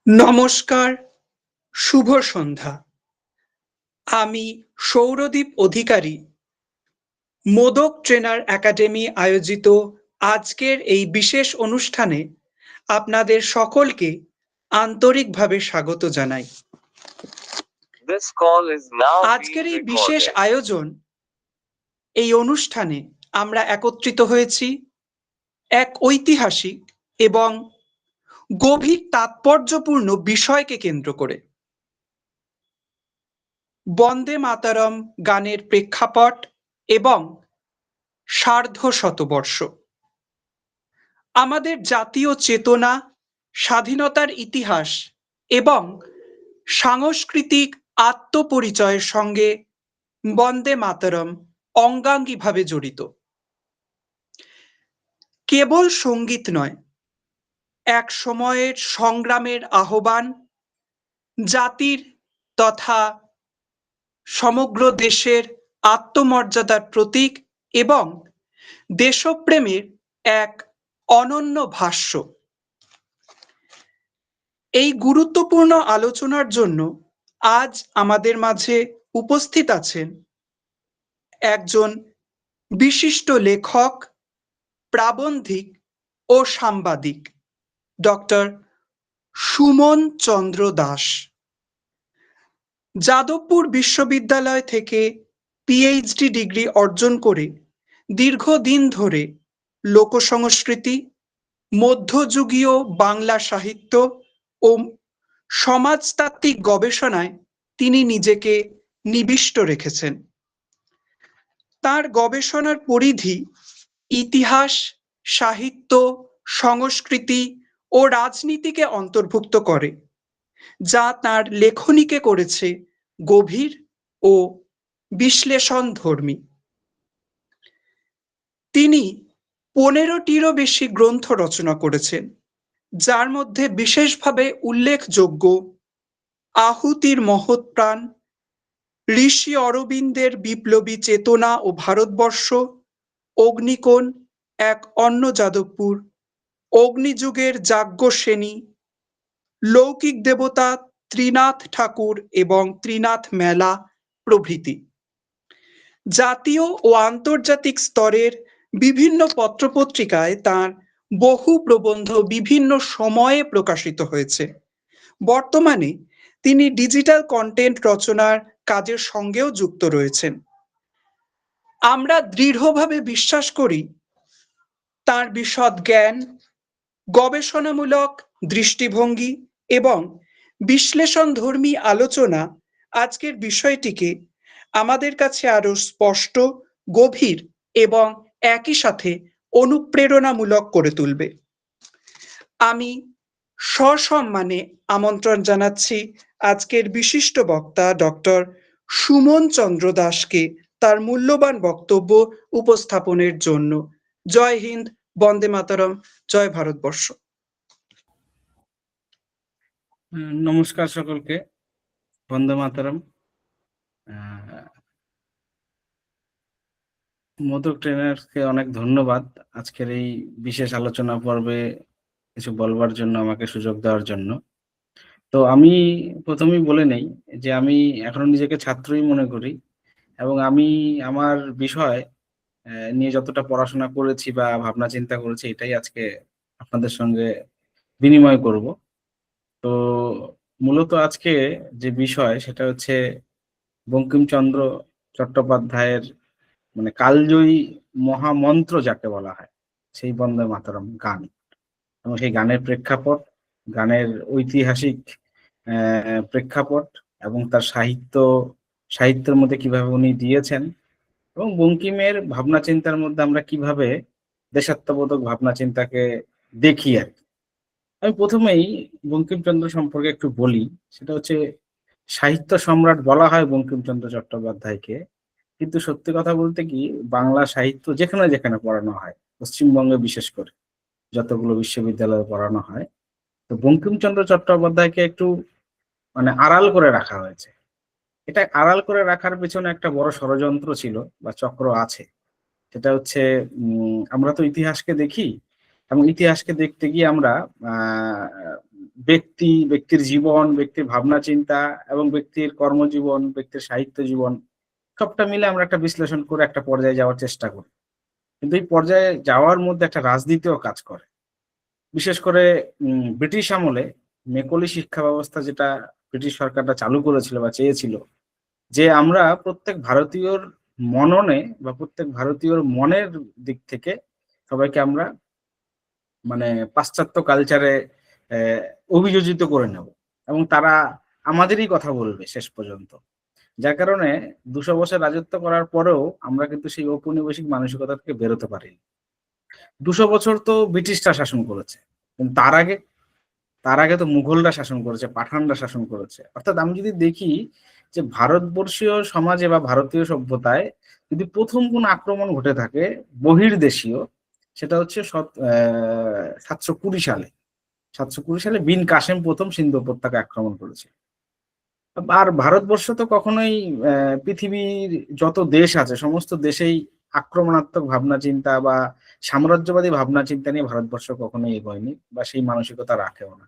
নমস্কার, শুভ সন্ধ্যা। আমি সৌরদীপ অধিকারী modak trainer academy আয়োজিত আজকের এই বিশেষ অনুষ্ঠানে আপনাদের সকলকে আন্তরিকভাবে স্বাগত জানাই। আজকের এই বিশেষ আয়োজন, এই অনুষ্ঠানে আমরা একত্রিত হয়েছি এক ঐতিহাসিক এবং গভীর তাৎপর্যপূর্ণ বিষয়কে কেন্দ্র করে। বন্দে মাতরম গানের প্রেক্ষাপট এবং সার্ধশতবর্ষ। আমাদের জাতীয় চেতনা, স্বাধীনতার ইতিহাস এবং সাংস্কৃতিক আত্মপরিচয়ের সঙ্গে বন্দে মাতরম অঙ্গাঙ্গিভাবে জড়িত। কেবল সঙ্গীত নয়, এক সময়ের সংগ্রামের আহ্বান, জাতির তথা সমগ্র দেশের আত্মমর্যাদার প্রতীক এবং দেশপ্রেমের এক অনন্য ভাষ্য। এই গুরুত্বপূর্ণ আলোচনার জন্য আজ আমাদের মাঝে উপস্থিত আছেন একজন বিশিষ্ট লেখক, প্রাবন্ধিক ও সাংবাদিক ডক্টর সুমন চন্দ্র দাস। যাদবপুর বিশ্ববিদ্যালয় থেকে পিএইচডি ডিগ্রি অর্জন করে দীর্ঘদিন ধরে লোকসংস্কৃতি, মধ্যযুগীয় বাংলা সাহিত্য ও সমাজতাত্ত্বিক গবেষণায় তিনি নিজেকে নিবিষ্ট রেখেছেন। তার গবেষণার পরিধি ইতিহাস, সাহিত্য, সংস্কৃতি ও রাজনীতিকে অন্তর্ভুক্ত করে, যা তার লেখনীকে করেছে গভীর ও বিশ্লেষণধর্মী। তিনি 15টিরও বেশি গ্রন্থ রচনা করেছেন, যার মধ্যে বিশেষভাবে উল্লেখযোগ্য আহুতির মহৎ প্রাণ, ঋষি অরবিন্দের বিপ্লবী চেতনা ও ভারতবর্ষ, অগ্নিকোণ, এক অন্য যাদবপুর, অগ্নিযুগের যাজ্ঞসেনী, লৌকিক দেবতা ত্রিনাথ ঠাকুর এবং ত্রিনাথ মেলা প্রভৃতি। জাতীয় ও আন্তর্জাতিক স্তরের বিভিন্ন পত্রপত্রিকায় তার বহু প্রবন্ধ বিভিন্ন সময়ে প্রকাশিত হয়েছে। বর্তমানে তিনি ডিজিটাল কন্টেন্ট রচনার কাজের সঙ্গেও যুক্ত রয়েছেন। আমরা দৃঢ়ভাবে বিশ্বাস করি তার বিশদ জ্ঞান, গবেষণামূলক দৃষ্টিভঙ্গি এবং বিশ্লেষণধর্মী আলোচনা আজকের বিষয়টিকে আমাদের কাছে আরো স্পষ্ট, গভীর এবং একই সাথে অনুপ্রেরণামূলক করে তুলবে। আমি সসম্মানে আমন্ত্রণ জানাচ্ছি আজকের বিশিষ্ট বক্তা ডক্টর সুমন চন্দ্র দাসকে তার মূল্যবান বক্তব্য উপস্থাপনের জন্য। জয় হিন্দ, বন্দে মাতরম, জয় ভারতবর্ষ। নমস্কার সকলকে, বন্দে মাতরম। মোদক ট্রেনারকে অনেক ধন্যবাদ আজকের এই বিশেষ আলোচনা পর্বে কিছু বলবার জন্য, আমাকে সুযোগ দেওয়ার জন্য। তো আমি প্রথমেই বলে নেই যে আমি এখনো নিজেকে ছাত্রই মনে করি এবং আমি আমার বিষয় নিয়ে যতটা পড়াশোনা করেছি বা ভাবনা চিন্তা করেছি, এটাই আজকে আপনাদের সঙ্গে বিনিময় করব। তো মূলত আজকে যে বিষয় সেটা হচ্ছে বঙ্কিমচন্দ্র চট্টোপাধ্যায়ের মানে কালজয়ী মহামন্ত্র যাকে বলা হয়, সেই বন্দে মাতরম গান এবং সেই গানের প্রেক্ষাপট, গানের ঐতিহাসিক প্রেক্ষাপট এবং তার সাহিত্যের মধ্যে কিভাবে উনি দিয়েছেন এবং বঙ্কিমের ভাবনা চিন্তার মধ্যে আমরা কিভাবে দেশাত্মবোধক ভাবনা চিন্তাকে দেখি আর কি। আমি প্রথমেই বঙ্কিমচন্দ্র সম্পর্কে একটু বলি। সেটা হচ্ছে সাহিত্য সম্রাট বলা হয় বঙ্কিমচন্দ্র চট্টোপাধ্যায়কে, কিন্তু সত্যি কথা বলতে কি, বাংলা সাহিত্য যেখানে যেখানে পড়ানো হয়, পশ্চিমবঙ্গে বিশেষ করে যতগুলো বিশ্ববিদ্যালয়ে পড়ানো হয়, তো বঙ্কিমচন্দ্র চট্টোপাধ্যায়কে একটু মানে আড়াল করে রাখা হয়েছে। এটা আড়াল করে রাখার পেছনে একটা বড় ষড়যন্ত্র ছিল বা চক্র আছে। সেটা হচ্ছে আমরা তো ইতিহাসকে দেখি এবং ইতিহাসকে দেখতে গিয়ে আমরা ব্যক্তির জীবন, ব্যক্তির ভাবনা চিন্তা এবং ব্যক্তির কর্মজীবন, ব্যক্তির সাহিত্য জীবন সবটা মিলে আমরা একটা বিশ্লেষণ করে একটা পর্যায়ে যাওয়ার চেষ্টা করি। কিন্তু এই পর্যায়ে যাওয়ার মধ্যে একটা রাজনীতিও কাজ করে। বিশেষ করে ব্রিটিশ আমলে মেকলি শিক্ষা ব্যবস্থা যেটা ব্রিটিশ সরকারটা চালু করেছিল বা চেয়েছিল, যে আমরা প্রত্যেক ভারতীয়র মননে বা প্রত্যেক ভারতীয়র মনের দিক থেকে সবাইকে আমরা মানে পাশ্চাত্য কালচারে অভিযোজিত করে নেব এবং তারা আমাদেরই কথা বলবে শেষ পর্যন্ত। যার কারণে ২০০ বছর রাজত্ব করার পরেও আমরা কিন্তু সেই ঔপনিবেশিক মানসিকতা থেকে বেরোতে পারিনি। ২০০ বছর তো ব্রিটিশরা শাসন করেছে, কিন্তু তার আগে তো মুঘলরা শাসন করেছে, পাঠানরা শাসন করেছে। অর্থাৎ আমি যদি দেখি যে ভারতবর্ষীয় সমাজে বা ভারতীয় সভ্যতায় যদি প্রথম কোন আক্রমণ ঘটে থাকে বহির্দেশীয়, সেটা হচ্ছে 720 সালে। 720 সালে বিন কাসেম প্রথম সিন্ধু উপত্যকা আক্রমণ করেছে। আর ভারতবর্ষ তো কখনোই পৃথিবীর যত দেশ আছে সমস্ত দেশেই আক্রমণাত্মক ভাবনা চিন্তা বা সাম্রাজ্যবাদী ভাবনা চিন্তা নিয়ে ভারতবর্ষ কখনোই এগোয়নি বা সেই মানসিকতা রাখেও না।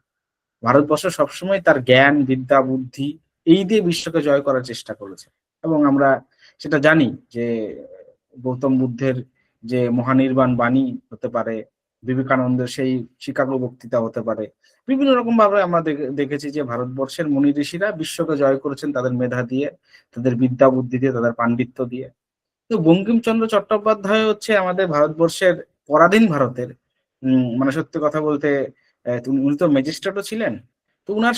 ভারতবর্ষ সবসময় তার জ্ঞান, বিদ্যা, বুদ্ধি এই দিয়ে বিশ্বকে জয় করার চেষ্টা করেছে। এবং আমরা সেটা জানি যে গৌতম বুদ্ধের যে মহানির্বাণ বাণী হতে পারে, বিবেকানন্দের সেই শিকাগো বক্তৃতা হতে পারে, বিভিন্ন রকম ভাবে আমরা দেখেছি যে ভারতবর্ষের মুনি ঋষিরা বিশ্বকে জয় করেছেন তাদের মেধা দিয়ে, তাদের বিদ্যা বুদ্ধি দিয়ে, তাদের পাণ্ডিত্য দিয়ে। তো বঙ্কিমচন্দ্র চট্টোপাধ্যায় হচ্ছে আমাদের ভারতবর্ষের পরাধীন ভারতের মানে সত্যি কথা বলতে উনি তো ম্যাজিস্ট্রেটও ছিলেন। তো উনার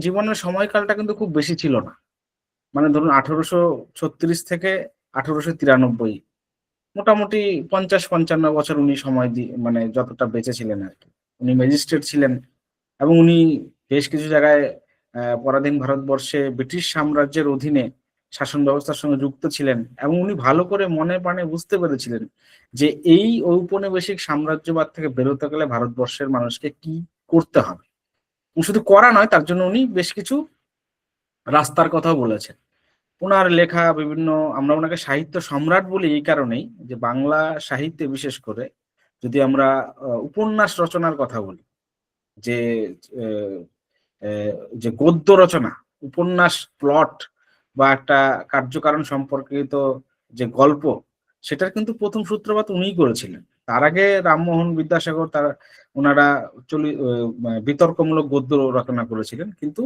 জীবনের সময়কালটা কিন্তু খুব বেশি ছিল না। মানে ধরুন 1836 থেকে 1893, মোটামুটি 50-55 বছর উনি সময় দিয়ে মানে যতটা বেঁচে ছিলেন আর কি। উনি ম্যাজিস্ট্রেট ছিলেন এবং উনি বেশ কিছু জায়গায় পরাধীন ভারতবর্ষে ব্রিটিশ সাম্রাজ্যের অধীনে শাসন ব্যবস্থার সঙ্গে যুক্ত ছিলেন এবং উনি ভালো করে মনে প্রাণে বুঝতে পেরেছিলেন যে এই ঔপনিবেশিক সাম্রাজ্যবাদ থেকে বেরোতে গেলে ভারতবর্ষের মানুষকে কি করতে হবে। শুধু করা নয়, তার জন্য উনি বেশ কিছু রাস্তার কথাও বলেছেন। ওনার লেখা বিভিন্ন, আমরা ওনাকে সাহিত্য সম্রাট বলি এই কারণেই যে বাংলা সাহিত্যে বিশেষ করে যদি আমরা উপন্যাস রচনার কথা বলি, যে আহ, আহ, যে গদ্য রচনা, উপন্যাস প্লট বা একটা কার্যকারণ সম্পর্কিত যে গল্প, সেটার কিন্তু প্রথম সূত্রপাত উনিই করেছিলেন। তার আগে রামমোহন বিদ্যাসাগর ওনারা বিতর্কমূলক গদ্য রচনা করেছিলেন, কিন্তু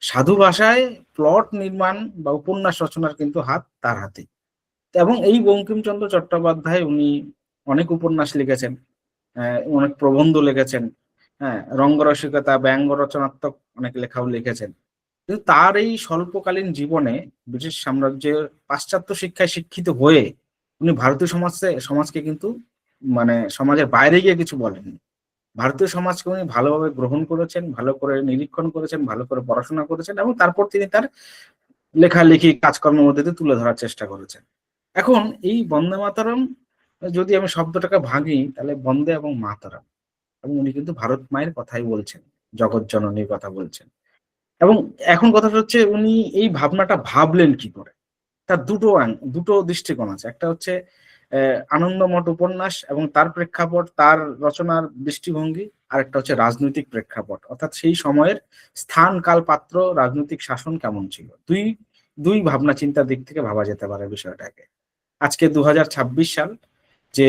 সাধু ভাষায় প্লট নির্মাণ বা উপন্যাস রচনার কিন্তু হাত তার হাতে। এবং এই বঙ্কিমচন্দ্র চট্টোপাধ্যায় উনি অনেক উপন্যাস লিখেছেন, অনেক প্রবন্ধ লিখেছেন, হ্যাঁ, রঙ্গরসিকতা, ব্যঙ্গ রচনাত্মক অনেক লেখাও লিখেছেন। কিন্তু তার এই স্বল্পকালীন জীবনে ব্রিটিশ সাম্রাজ্যের পাশ্চাত্য শিক্ষায় শিক্ষিত হয়ে উনি ভারতীয় সমাজকে কিন্তু মানে সমাজের বাইরে গিয়ে কিছু বলেননি। ভারতীয় সমাজকে উনি ভালোভাবে গ্রহণ করেছেন, ভালো করে নিরীক্ষণ করেছেন, ভালো করে পড়াশোনা করেছেন এবং তারপর তিনি তার লেখালেখি কাজকর্মের মধ্যে দিয়ে তুলে ধরার চেষ্টা করেছেন। এখন এই বন্দে মাতরম যদি আমি শব্দটাকে ভাঙি তাহলে বন্দে এবং মাতরম, এবং উনি কিন্তু ভারত মায়ের কথাই বলছেন, জগৎ জননীর কথা বলছেন। এবং এখন কথাটা হচ্ছে উনি এই ভাবনাটা ভাবলেন কি করে। তার দুটো দৃষ্টিকোণ আছে। একটা হচ্ছে আনন্দমঠ উপন্যাস এবং তার প্রেক্ষাপট, তার রচনার দৃষ্টিভঙ্গি। আর একটা হচ্ছে রাজনৈতিক প্রেক্ষাপট, অর্থাৎ সেই সময়ের স্থান, কাল, পাত্র, রাজনৈতিক শাসন কেমন ছিল। দুই ভাবনা চিন্তার দিক থেকে ভাবা যেতে পারে বিষয়টাকে। আজকে 2026 সাল, যে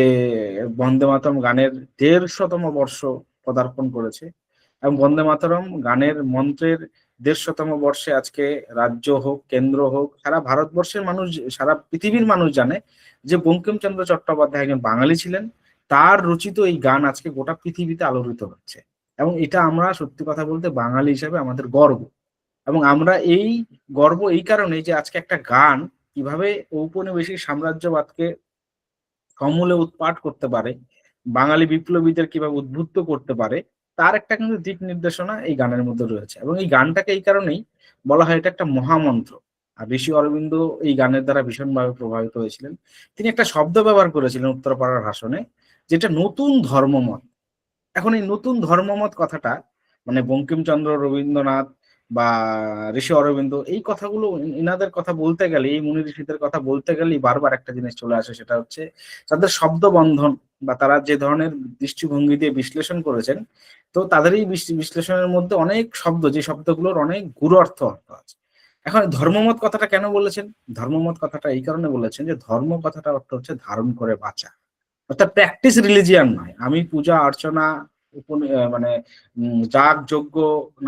বন্দে মাতরম গানের 150তম বর্ষ পদার্পণ করেছে এবং বন্দে মাতরম গানের মন্ত্রের 150তম বর্ষে আজকে রাজ্য হোক, কেন্দ্র হোক, সারা ভারতবর্ষের মানুষ, সারা পৃথিবীর মানুষ জানে যে বঙ্কিমচন্দ্র চট্টোপাধ্যায় একজন বাঙালি ছিলেন। তার রচিত এই গান আজকে গোটা পৃথিবীতে আলোড়িত হচ্ছে এবং এটা আমরা সত্যি কথা বলতে বাঙালি হিসেবে আমাদের গর্ব। এবং আমরা এই গর্ব এই কারণে যে আজকে একটা গান কিভাবে ঔপনিবেশিক সাম্রাজ্যবাদকে সমূলে উৎপাট করতে পারে, বাঙালি বিপ্লবীদের কিভাবে উদ্বুদ্ধ করতে পারে, তার একটা কিন্তু দিক নির্দেশনা এই গানের মধ্যে রয়েছে। এবং এই গানটাকে এই কারণেই বলা হয় এটা একটা মহামন্ত্র। আর ঋষি অরবিন্দ এই গানের দ্বারা ভীষণভাবে প্রভাবিত হয়েছিলেন। তিনি একটা শব্দ ব্যবহার করেছিলেন উত্তরপাড়ার ভাষণে, যেটা নতুন ধর্মমত। এখন এই নতুন ধর্মমত কথাটা মানে বঙ্কিমচন্দ্র, রবীন্দ্রনাথ বা ঋষি অরবিন্দ এই কথাগুলো, ইনাদের কথা বলতে গেলে, এই মুনি ঋষিদের কথা বলতে গেলেই বারবার একটা জিনিস চলে আসে, সেটা হচ্ছে তাদের শব্দ বন্ধন বা তারা যে ধরনের দৃষ্টিভঙ্গি দিয়ে বিশ্লেষণ করেছেন, তো তাদের এই বিশ্লেষণের মধ্যে অনেক শব্দ, যে শব্দগুলোর অনেক গূঢ় অর্থ আছে। এখন ধর্মমত কথাটা কেন বলেছেন? ধর্মমত কথাটা এই কারণে বলেছেন যে ধর্ম কথাটা অর্থ হচ্ছে ধারণ করে বাঁচা, অর্থাৎ প্র্যাকটিস রিলিজিয়ান নয়। আমি পূজা অর্চনা মানে যাগ যজ্ঞ,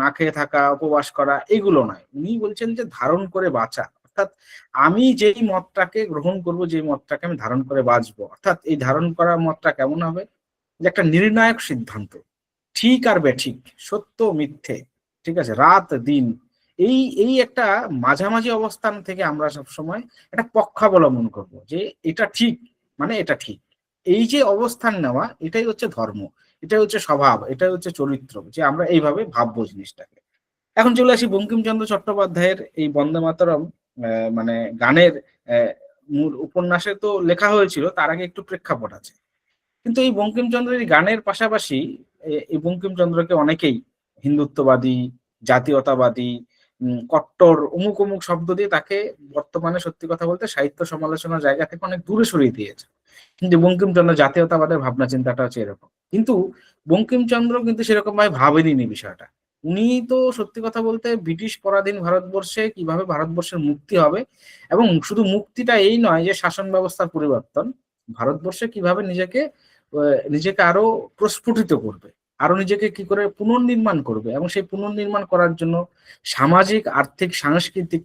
না খেয়ে থাকা, উপবাস করা, এগুলো নয়। উনি বলছেন যে ধারণ করে বাঁচা, অর্থাৎ আমি যেই মতটাকে গ্রহণ করব, যে মতটাকে আমি ধারণ করে বাঁচবো, অর্থাৎ এই ধারণ করা মতটা কেমন হবে? যে একটা নির্ণায়ক সিদ্ধান্ত, ঠিক আর বেঠিক, সত্য মিথ্যে, ঠিক আছে, রাত দিন, এই এই একটা মাঝামাঝি অবস্থান থেকে আমরা সবসময় একটা পক্ষাবলম্বন করব, যে এটা ঠিক মানে এটা ঠিক। এই যে অবস্থান নেওয়া, এটাই হচ্ছে ধর্ম, এটাই হচ্ছে স্বভাব, এটাই হচ্ছে চরিত্র, যে আমরা এইভাবে ভাববো জিনিসটাকে। এখন চলে আসি বঙ্কিমচন্দ্র চট্টোপাধ্যায়ের এই বন্দে মাতরম মানে গানের মূল উপন্যাসে তো লেখা হয়েছিল, তার আগে একটু প্রেক্ষাপট আছে। কিন্তু এই বঙ্কিমচন্দ্রের এই গানের পাশাপাশি এই বঙ্কিমচন্দ্রকে অনেকেই হিন্দুত্ববাদী, জাতীয়তাবাদী, কট্টর অমুক অমুক শব্দ দিয়ে তাকে বর্তমানে সত্যি কথা বলতে সাহিত্য সমালোচনার জায়গা থেকে অনেক দূরে সরিয়ে দিয়েছে। কিন্তু বঙ্কিমচন্দ্র জাতীয়তাবাদের ভাবনা চিন্তাটা হচ্ছে এরকম। কিন্তু বঙ্কিমচন্দ্র কিন্তু সেরকম ভাবে ভাবেনি বিষয়টা। উনি তো সত্যি কথা বলতে ব্রিটিশ পরাধীন ভারতবর্ষে কিভাবে ভারতবর্ষের মুক্তি হবে, এবং শুধু মুক্তিটা এই নয় যে শাসন ব্যবস্থার পরিবর্তন, ভারতবর্ষে কিভাবে নিজেকে আরো প্রস্ফুটিত করবে, আরো নিজেকে কি করে পুনর্নির্মাণ করবে, এবং সেই পুনর্নির্মাণ করার জন্য সামাজিক, আর্থিক, সাংস্কৃতিক,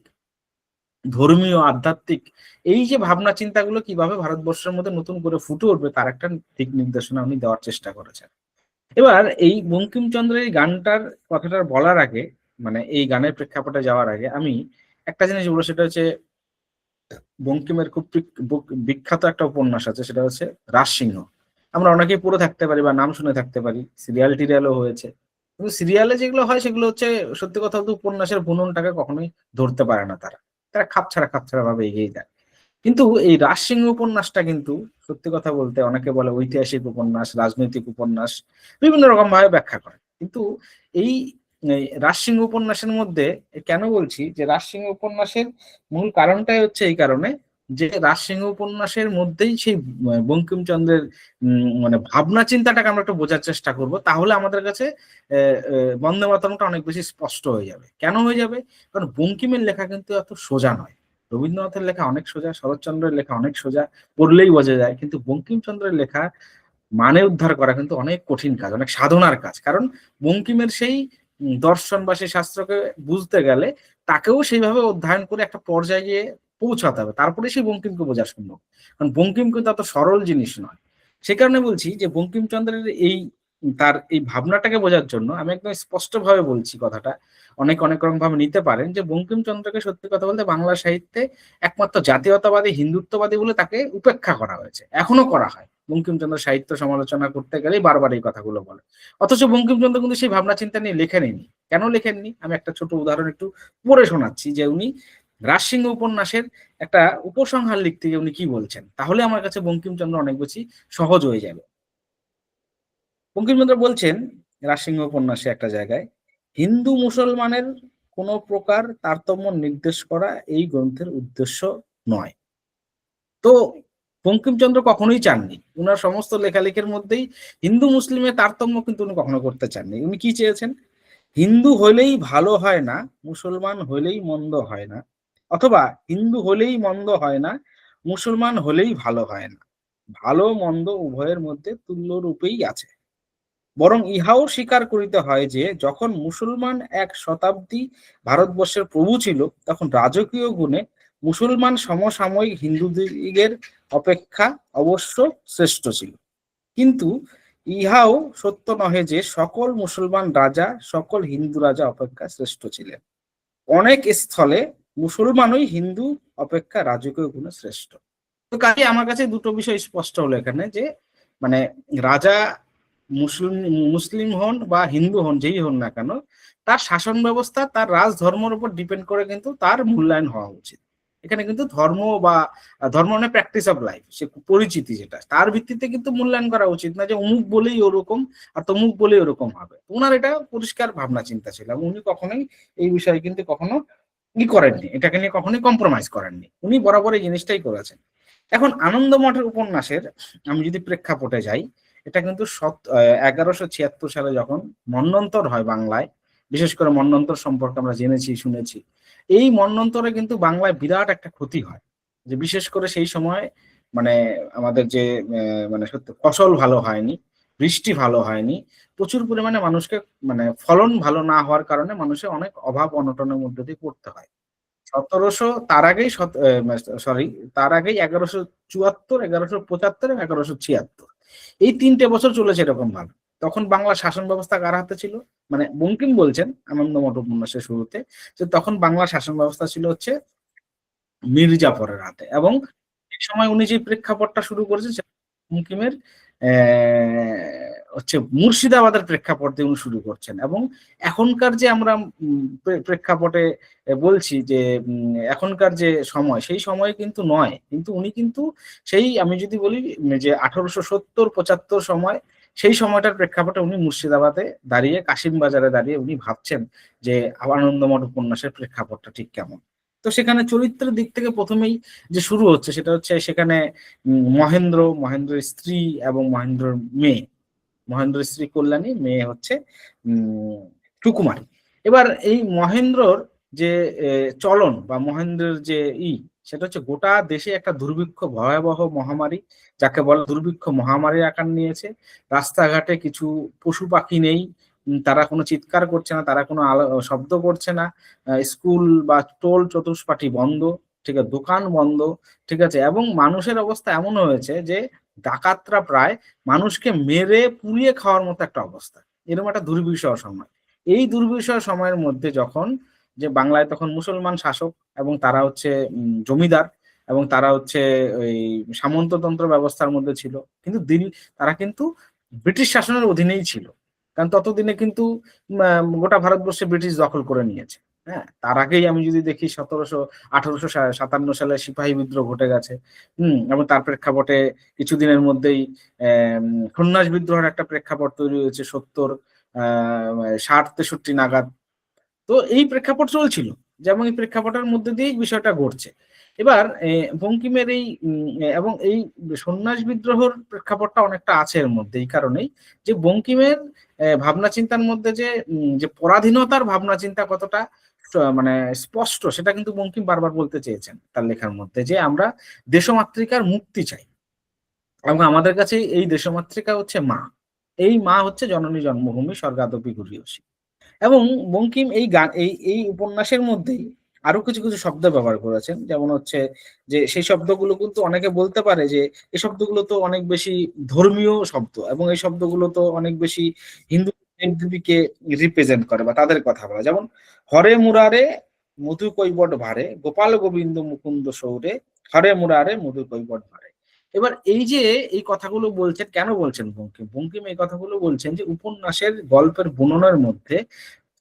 ধর্মীয়, আধ্যাত্মিক এই যে ভাবনা চিন্তাগুলো কিভাবে ভারতবর্ষের মধ্যে নতুন করে ফুটে উঠবে, তার একটা দিক নির্দেশনা উনি দেওয়ার চেষ্টা করেছেন। এবার এই বঙ্কিমচন্দ্রের এই গানটার কথাটা বলার আগে, মানে এই গানের প্রেক্ষাপটে যাওয়ার আগে আমি একটা জিনিস বলবো, সেটা হচ্ছে বঙ্কিমের খুব বিখ্যাত একটা উপন্যাস আছে, সেটা হচ্ছে রাজসিংহ। আমরা অনেকেই পড়ে থাকতে পারি বা নাম শুনে থাকতে পারি, সিরিয়াল টিরিয়ালও হয়েছে। কিন্তু সিরিয়ালে যেগুলো হয় সেগুলো হচ্ছে সত্যি কথা বলতে উপন্যাসের বুননটাকে কখনোই ধরতে পারে না তারা, তারা খাপছাড়া ভাবে এগিয়ে যায়। কিন্তু এই রাজসিংহ উপন্যাসটা কিন্তু সত্যি কথা বলতে অনেকে বলে ঐতিহাসিক উপন্যাস, রাজনৈতিক উপন্যাস, বিভিন্ন রকম ভাবে ব্যাখ্যা করে। কিন্তু এই রাজসিংহ উপন্যাসের মধ্যে কেন বলছি যে রাজসিংহ উপন্যাসের মূল কারণটাই হচ্ছে এই কারণে যে রাজসিংহ উপন্যাসের মধ্যেই সেই বঙ্কিমচন্দ্রের মানে ভাবনা চিন্তাটাকে আমরা একটু বোঝার চেষ্টা করব, তাহলে আমাদের কাছে বন্দে মাতরমটা অনেক বেশি স্পষ্ট হয়ে যাবে। কেন হয়ে যাবে? কারণ বঙ্কিমের লেখা কিন্তু এত সোজা নয়। রবীন্দ্রনাথের লেখা অনেক সোজা, শরৎচন্দ্রের লেখা অনেক সোজা, পড়লেই বোঝা যায়। কিন্তু বঙ্কিমচন্দ্রের লেখা মানে উদ্ধার করা কিন্তু অনেক কঠিন কাজ, অনেক সাধনার কাজ। কারণ বঙ্কিমের সেই দর্শন বা সেই শাস্ত্রকে বুঝতে গেলে তাকেও সেইভাবে অধ্যয়ন করে একটা পর্যায়ে গিয়ে পৌঁছাতে হবে, তারপরে সেই বঙ্কিমকে বোঝা সম্ভব। কারণ বঙ্কিম কিন্তু এত সরল জিনিস নয়। সে কারণে বলছি যে বঙ্কিমচন্দ্রের এই তার এই ভাবনাটাকে বোঝার জন্য আমি একদম স্পষ্টভাবে বলছি কথাটা, অনেক অনেক রকম ভাবে নিতে পারেন, যে বঙ্কিমচন্দ্রকে সত্যি কথা বলতে বাংলা সাহিত্যে একমাত্র জাতীয়তাবাদী, হিন্দুত্ববাদী বলে তাকে উপেক্ষা করা হয়েছে, এখনো করা হয়। বঙ্কিমচন্দ্র সাহিত্য সমালোচনা করতে গেলেই বারবার এই কথাগুলো বলে। অথচ বঙ্কিমচন্দ্র কিন্তু সেই ভাবনা চিন্তা নিয়ে লেখেননি। কেন লেখেননি? আমি একটা ছোট উদাহরণ একটু পড়ে শোনাচ্ছি, যে উনি রাজসিংহ উপন্যাসের একটা উপসংহার লিখতে গিয়ে উনি কি বলছেন, তাহলে আমার কাছে বঙ্কিমচন্দ্র অনেক বেশি সহজ হয়ে যাবে। বঙ্কিমচন্দ্র বলছেন রাজসিংহ উপন্যাসে একটা জায়গায়, হিন্দু মুসলমানের কোন প্রকার তারতম্য নির্দেশ করা এই গ্রন্থের উদ্দেশ্য নয়। তো বঙ্কিমচন্দ্র কখনোই চাননি, উনার সমস্ত লেখালেখির মধ্যেই হিন্দু মুসলিমের তারতম্য কিন্তু উনি কখনো করতে চাননি। উনি কি চেয়েছেন? হিন্দু হলেই ভালো হয় না, মুসলমান হলেই মন্দ হয় না, অথবা হিন্দু হলেই মন্দ হয় না, মুসলমান হলেই ভালো হয় না, ভালো মন্দ উভয়ের মধ্যে তুল্য রূপেই আছে। বরং ইহাও স্বীকার করিতে হয় যে যখন মুসলমান এক শতাব্দী ভারতবর্ষের প্রভু ছিল, তখন রাজকীয় গুণে মুসলমান সমসাময়িক হিন্দুদিগের অপেক্ষা অবশ্য শ্রেষ্ঠ ছিল। কিন্তু ইহাও সত্য নহে যে সকল মুসলমান রাজা সকল হিন্দু রাজা অপেক্ষা শ্রেষ্ঠ ছিলেন। অনেক স্থলে মুসলমানই হিন্দু অপেক্ষা রাজকীয় গুণে শ্রেষ্ঠ। তো কাজে আমার কাছে দুটো বিষয় স্পষ্ট হলো এখানে, যে মানে রাজা মুসলিম মুসলিম হন বা হিন্দু হন, যেই হন না কেন, তার শাসন ব্যবস্থা তার রাজ ধর্মের উপর ডিপেন্ড করে কিন্তু তার মূল্যায়ন হওয়া উচিত। এখানে কিন্তু ধর্ম বা ধর্ম মানে প্র্যাকটিস অফ লাইফ, সে পরিচিতি যেটা, তার ভিত্তিতে কিন্তু মূল্যায়ন করা উচিত না যে অমুক বলেই ওরকম আর তমুক বলেই ওরকম হবে। ওনার এটা পরিষ্কার ভাবনা চিন্তা ছিল, উনি কখনোই এই বিষয়ে কিন্তু কখনো করেননি, এটাকে নিয়ে কখনোই কম্প্রোমাইজ করেননি, উনি বরাবর এই জিনিসটাই করেছেন। এখন আনন্দমঠের উপন্যাসের আমি যদি প্রেক্ষাপটে যাই, এটা কিন্তু 1176 সালে যখন মন্বন্তর হয় বাংলায়, বিশেষ করে মন্বন্তর সম্পর্কে আমরা জেনেছি শুনেছি, এই মন্বন্তরে কিন্তু বাংলায় বিরাট একটা ক্ষতি হয়, যে বিশেষ করে সেই সময় মানে আমাদের যে মানে সত্যি ফসল ভালো হয়নি, বৃষ্টি ভালো হয়নি, প্রচুর পরিমাণে মানুষকে মানে ফলন ভালো না হওয়ার কারণে মানুষের অনেক অভাব অনটনের মধ্যে দিয়ে পড়তে হয়। ১৭০০ তার আগেই সরি, তার আগেই ১১৭৪, ১১৭৫ এবং ১১৭৬ এই ৩টে বছর চলেছে এরকম ভাবে। তখন বাংলা শাসন ব্যবস্থা কার হাতে ছিল? মানে বঙ্কিম বলছেন আনন্দমঠ উপন্যাসের শুরুতে যে তখন বাংলা শাসন ব্যবস্থা ছিল হচ্ছে মীরজাফরের হাতে, এবং এই সময় উনি যে প্রেক্ষাপটটা শুরু করেছেন সেটা বঙ্কিমের হচ্ছে মুর্শিদাবাদের প্রেক্ষাপট দিয়ে উনি শুরু করছেন। এবং এখনকার যে আমরা প্রেক্ষাপটে বলছি যে এখনকার যে সময়, সেই সময় কিন্তু নয়, কিন্তু উনি কিন্তু সেই আমি যদি বলি যে 1870-75 সময়, সেই সময়টার প্রেক্ষাপটে উনি মুর্শিদাবাদে দাঁড়িয়ে, কাশিম বাজারে দাঁড়িয়ে উনি ভাবছেন যে আনন্দমঠ উপন্যাসের প্রেক্ষাপটটা ঠিক কেমন। তো সেখানে চরিত্রের দিক থেকে প্রথমেই যে শুরু হচ্ছে সেটা হচ্ছে সেখানে মহেন্দ্রের স্ত্রী এবং মহেন্দ্রর মেয়ে, মহেন্দ্রের স্ত্রী কল্যাণী, মেয়ে হচ্ছে সুকুমারী। এবার এই মহেন্দ্রর যে চলন বা মহেন্দ্রের যে সেটা হচ্ছে গোটা দেশে একটা দুর্ভিক্ষ, ভয়াবহ মহামারী, যাকে বলে দুর্ভিক্ষ মহামারীর আকার নিয়েছে। রাস্তাঘাটে কিছু পশু পাখি নেই, তারা কোনো চিৎকার করছে না, তারা কোনো শব্দ করছে না, স্কুল বা টোল চতুষ্পাঠী বন্ধ, ঠিক আছে, দোকান বন্ধ, ঠিক আছে, এবং মানুষের অবস্থা এমন হয়েছে যে ডাকাতরা প্রায় মানুষকে মেরে পুড়িয়ে খাওয়ার মতো একটা অবস্থা। এরকম একটা দুর্বিষহ সময়। এই দুর্বিষহ সময়ের মধ্যে যখন যে বাংলায় তখন মুসলমান শাসক এবং তারা হচ্ছে জমিদার এবং তারা হচ্ছে ওই সামন্ততন্ত্র ব্যবস্থার মধ্যে ছিল, কিন্তু তারা কিন্তু ব্রিটিশ শাসনের অধীনেই ছিল, কারণ ততদিনে কিন্তু গোটা ভারতবর্ষে ব্রিটিশ দখল করে নিয়েছে। হ্যাঁ, তার আগেই আমি যদি দেখি 1857 সালে সিপাহী বিদ্রোহ ঘটে গেছে, এবং তার প্রেক্ষাপটে কিছুদিনের মধ্যেই সন্ন্যাস বিদ্রোহের একটা প্রেক্ষাপট তৈরি হয়েছে 60-63 নাগাদ। তো এই প্রেক্ষাপট চলছিল, যেমন এই প্রেক্ষাপটের মধ্যে দিয়েই বিষয়টা ঘটছে। এবার বঙ্কিমের এই এবং এই সন্ন্যাস বিদ্রোহের প্রেক্ষাপটটা অনেকটা আছে এর মধ্যে, এই কারণেই যে বঙ্কিমের ভাবনা চিন্তার মধ্যে যে পরাধীনতার ভাবনা চিন্তা কতটা মানে স্পষ্ট, সেটা কিন্তু বঙ্কিম বারবার বলতে চেয়েছেন তার লেখার মধ্যে, যে আমরা দেশমাতৃকার মুক্তি চাই এবং আমাদের কাছে এই দেশমাতৃকা হচ্ছে মা, এই মা হচ্ছে জননী জন্মভূমি স্বর্গাদপি গরীয়সী। এবং বঙ্কিম এই গান এই উপন্যাসের মধ্যেই আরো কিছু কিছু শব্দ ব্যবহার করেছেন, যেমন হচ্ছে যে সেই শব্দগুলো কিন্তু অনেকে বলতে পারে যে এই শব্দগুলো তো অনেক বেশি ধর্মীয় শব্দ এবং এই শব্দগুলো তো অনেক বেশি হিন্দু দেবদেবীকে রিপ্রেজেন্ট করে বা তাদের কথা বলা, যেমন হরে মুরারে মধু কৈবট ভারে, গোপাল গোবিন্দ মুকুন্দ সৌরে, হরে মুরারে মধু কৈবট ভারে। এবার এই যে এই কথাগুলো বলছেন, কেন বলছেন বঙ্কিম? বঙ্কিম এই কথাগুলো বলছেন যে উপন্যাসের গল্পের বুননের মধ্যে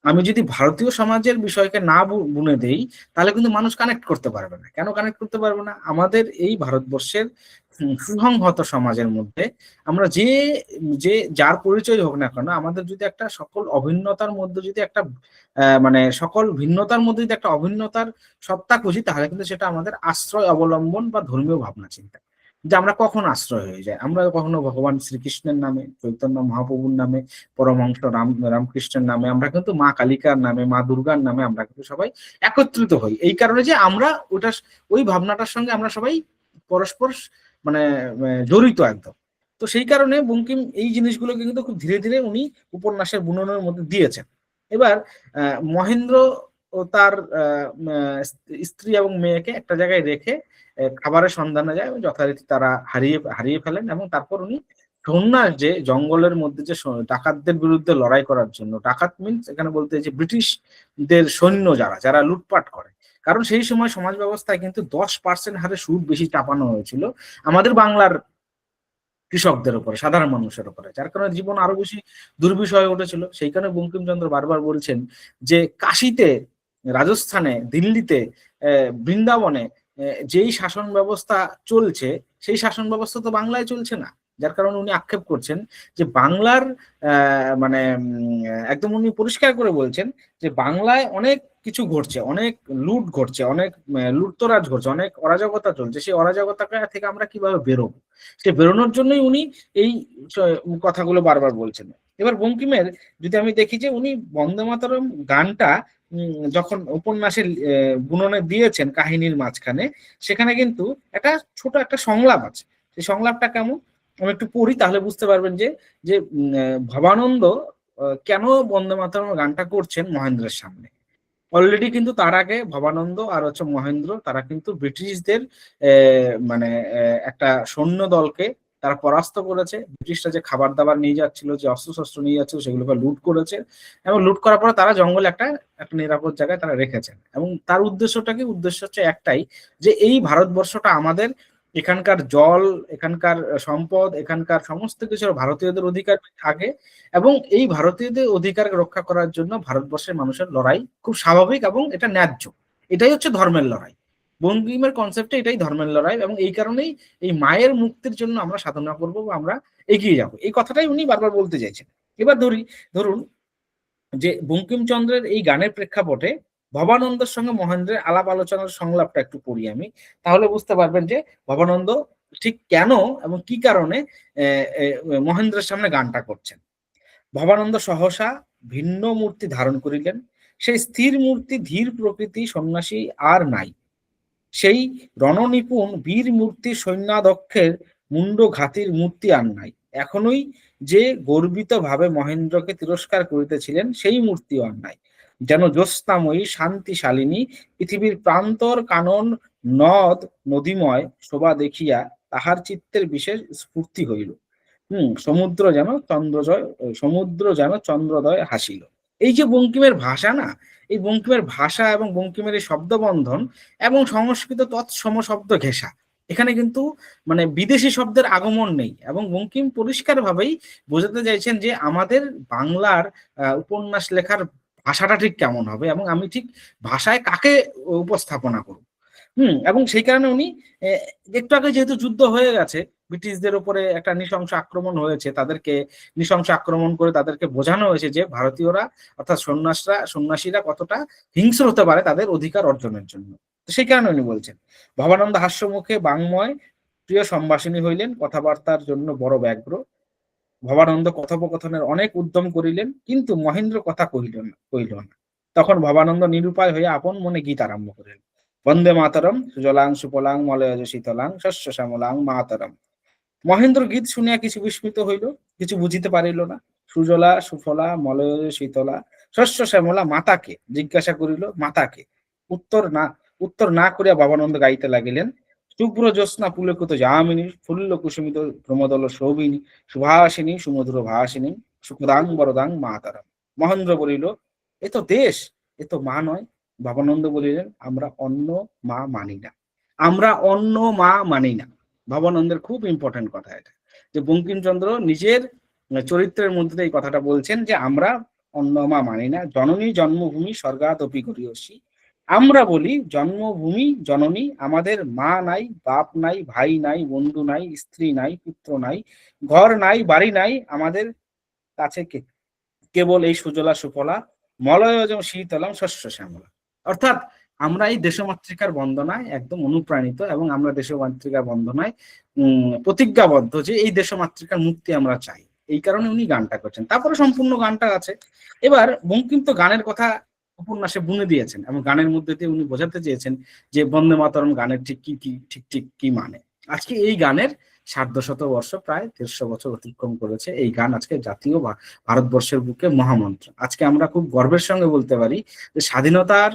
আমি যদি ভারতীয় সমাজের বিষয়কে না বুনে দেই, তাহলে কিন্তু মানুষ কানেক্ট করতে পারবে না। কেন কানেক্ট করতে পারবে না? আমাদের এই ভারতবর্ষের সুসংহত সমাজের মধ্যে আমরা যে যে যার পরিচয় হোক না কেন, আমাদের যদি একটা সকল অভিন্নতার মধ্যে যদি একটা মানে সকল ভিন্নতার মধ্যে যদি একটা অভিন্নতার সত্তা খুঁজি, তাহলে কিন্তু সেটা আমাদের আশ্রয় অবলম্বন বা ধর্মীয় ভাবনা চিন্তা। যে আমরা কখন আশ্রয় হয়ে যাই, আমরা কখনো ভগবান শ্রীকৃষ্ণের নামে, চৈতন্য মহাপ্রভুর নামে, পরমহংস রামকৃষ্ণের নামে, আমরা কিন্তু মা কালিকার নামে, মা দুর্গার নামে আমরা কিন্তু সবাই একত্রিত হই, এই কারণে যে আমরা ওই ভাবনাটার সঙ্গে আমরা সবাই পরস্পর মানে জড়িত একদম। তো সেই কারণে বঙ্কিম এই জিনিসগুলোকে কিন্তু খুব ধীরে ধীরে উনি উপন্যাসের বুননের মধ্যে দিয়েছেন। এবার মহেন্দ্র ও তার স্ত্রী এবং মেয়েকে একটা জায়গায় রেখে খাবারের সন্ধানে যায় এবং যথারীতি তারা হারিয়ে ফেলেন, এবং তারপর উনি সন্ন্যাস যে জঙ্গলের মধ্যে যে ডাকাতদের বিরুদ্ধে লড়াই করার জন্য, ডাকাত মিনস এখানে বলতে যে ব্রিটিশদের সৈন্য যারা লুটপাট করে, কারণ সেই সময় সমাজ ব্যবস্থায় কিন্তু 10% হারে সুদ বেশি চাপানো হয়েছিল আমাদের বাংলার কৃষকদের উপরে, সাধারণ মানুষের উপরে, যার কারণে জীবন আরো বেশি দুর্বিষহ হয়ে উঠেছিল। সেই কারণে বঙ্কিমচন্দ্র বারবার বলছেন যে কাশীতে, রাজস্থানে, দিল্লিতে, বৃন্দাবনে যেই শাসন ব্যবস্থা চলছে, সেই শাসন ব্যবস্থা তো বাংলায় চলছে না, যার কারণে উনি আক্ষেপ করছেন যে বাংলার মানে একদম উনি পরিষ্কার করে বলছেন যে বাংলায় অনেক কিছু ঘটছে, অনেক লুট ঘটছে, অনেক লুটতরাজ ঘটছে, অনেক অরাজকতা চলছে। সেই অরাজকতা থেকে আমরা কিভাবে বেরোবো, সে বেরোনোর জন্যই উনি এই কথাগুলো বারবার বলছেন। এবার বঙ্কিমের যদি আমি দেখি যে উনি বন্দে মাতরম গানটা যখন উপন্যাসের বুননে দিয়েছেন কাহিনীর মাঝখানে, সেখানে কিন্তু একটা ছোট একটা সংলাপ আছে। সেই সংলাপটা কেমন আমি একটু পড়ি, তাহলে বুঝতে পারবেন যে যে ভবানন্দ কেন বন্দে মাতরম গানটা করছেন মহেন্দ্রের সামনে। অলরেডি কিন্তু তার আগে ভবানন্দ আর হচ্ছে মহেন্দ্র তারা কিন্তু ব্রিটিশদের মানে একটা সৈন্য দলকে তারা পরাস্ত করেছে। ব্রিটিশরা যে খাবার দাবার নিয়ে যাচ্ছিল, যে অস্ত্র শস্ত্র নিয়ে যাচ্ছিল, সেগুলোকে লুট করেছে, এবং লুট করার পরে তারা জঙ্গলে একটা একটা নিরাপদ জায়গায় তারা রেখেছেন। এবং তার উদ্দেশ্যটা কি? উদ্দেশ্য হচ্ছে একটাই, যে এই ভারতবর্ষটা আমাদের, এখানকার জল, এখানকার সম্পদ, এখানকার সমস্ত কিছু ভারতীয়দের অধিকার থাকে, এবং এই ভারতীয়দের অধিকার রক্ষা করার জন্য ভারতবর্ষের মানুষের লড়াই খুব স্বাভাবিক এবং এটা ন্যায্য। এটাই হচ্ছে ধর্মের লড়াই। বঙ্কিমের কনসেপ্টে এটাই ধর্মের লড়াই, এবং এই কারণেই এই মায়ের মুক্তির জন্য আমরা সাধনা করব বা আমরা এগিয়ে যাব, এই কথাটাই উনি বারবার বলতে চাইছেন। এবার ধরুন যে বঙ্কিমচন্দ্রের এই গানের প্রেক্ষাপটে ভবানন্দের সঙ্গে মহেন্দ্রের আলাপ আলোচনার সংলাপটা একটু পড়ি আমি, তাহলে বুঝতে পারবেন যে ভবানন্দ ঠিক কেন এবং কি কারণে মহেন্দ্রের সামনে গানটা করছেন। ভবানন্দ সহসা ভিন্ন মূর্তি ধারণ করিলেন, সেই স্থির মূর্তি ধীর প্রকৃতি সন্ন্যাসী আর নাই, সেই রণনিপুণ বীর মূর্তি সৈন্যাধ্যক্ষের মুন্ড ঘাতির মূর্তি আর নাই, এখনই যে গর্বিত ভাবে মহেন্দ্রকে তিরস্কার করিতেছিলেন সেই মূর্তি আর নাই, যেন জ্যোৎস্নাময়ী শান্তিশালিনী পৃথিবীর প্রান্তর কানন নদ নদীময় শোভা দেখিয়া তাহার চিত্তের বিশেষ স্ফূর্তি হইল। সমুদ্র যেন চন্দ্রোদয় হাসিল। এই যে বঙ্কিমের ভাষা না, এই বঙ্কিমের ভাষা এবং বঙ্কিমের এই শব্দবন্ধন এবং সংস্কৃত তৎসম শব্দ ঘেঁষা, এখানে কিন্তু মানে বিদেশি শব্দের আগমন নেই, এবং বঙ্কিম পরিষ্কার ভাবেই বোঝাতে চাইছেন যে আমাদের বাংলার উপন্যাস লেখার ভাষাটা ঠিক কেমন হবে, এবং আমি ঠিক ভাষায় কাকে উপস্থাপনা করব। এবং সেই কারণে উনি একটু আগে যেহেতু যুদ্ধ হয়ে গেছে, ব্রিটিশদের উপরে একটা নৃশংস আক্রমণ হয়েছে, তাদেরকে নৃশংস আক্রমণ করে তাদেরকে বোঝানো হয়েছে যে ভারতীয়রা অর্থাৎ সন্ন্যাসীরা কতটা হিংস্র হতে পারে তাদের অধিকার অর্জনের জন্য। তো সেই কারণে উনি বলছেন, ভবানন্দ হাস্যমুখে বাংময় প্রিয় সম্ভাষিনী হইলেন, কথাবার্তার জন্য বড় ব্যগ্র। ভবানন্দ কথোপকথনের অনেক উদ্যম করিলেন, কিন্তু মহেন্দ্র কথা কহিল না। তখন ভবানন্দ নিরুপায় হইয়া আপন মনে গীত আরম্ভ করিলেন। বন্দে মাতরম সুজলাং সুফলাং মলয়জ শীতলাং শস্য শ্যামলাং মাতরম। মহেন্দ্র গীত শুনিয়া কিছু বিস্মিত হইল, কিছু বুঝিতে পারিল না। সুজলা সুফলা মলয়জ শীতলা শস্য শ্যামলা মাতাকে জিজ্ঞাসা করিল, মাতাকে? উত্তর না করিয়া ভবানন্দ গাইতে লাগিলেন। শুভ্র জ্যোৎস্না পুলকিত যামিনী ফুল্ল কুসুমিত প্রমোদল শোভিনী সুভাষিনী সুমধুর ভাষিনী সুখদাং বরদাং মাতারাম। মহেন্দ্র বলিল, এ তো দেশ, এ তো মা নয়। ভবানন্দ বলিলেন, আমরা অন্য মা মানি না, আমরা অন্য মা মানি না। ভবানন্দের খুব ইম্পর্টেন্ট কথা এটা, যে বঙ্কিমচন্দ্র নিজের চরিত্রের মধ্যে এই কথাটা বলছেন যে আমরা অন্য মা মানি না। জননী জন্মভূমি স্বর্গাদপি গরীয়সী। আমরা বলি জন্মভূমি জননী, আমাদের মা নাই, বাপ নাই, ভাই নাই, বন্ধু নাই, স্ত্রী নাই, পুত্র নাই, ঘর নাই, বাড়ি নাই, আমাদের কাছে কেবল এই সুজলা সুফলা মলয়জম শীতলম শস্য শ্যামলা। অর্থাৎ আমরা এই দেশমাতৃকার বন্দনায় একদম অনুপ্রাণিত, এবং আমরা দেশমাতৃকার বন্দনায় প্রতিজ্ঞাবদ্ধ যে এই দেশমাতৃকার মুক্তি আমরা চাই। এই কারণে উনি গানটা করছেন। তারপরে সম্পূর্ণ গানটা আছে। এবার বঙ্কিম তো গানের কথা উপন্যাসে বুনে দিয়েছেন, এবং গানের মধ্যে দিয়ে উনি বোঝাতে চেয়েছেন যে বন্দে মাতরম গানের ঠিক কি মানে। আজকে এই গানের ১৫০ বর্ষ, প্রায় ১৫০ বছর অতিক্রম করেছে। এই গান আজকে জাতীয় ভারতবর্ষের বুকে মহামন্ত্র। আজকে আমরা খুব গর্বের সঙ্গে বলতে পারি যে স্বাধীনতার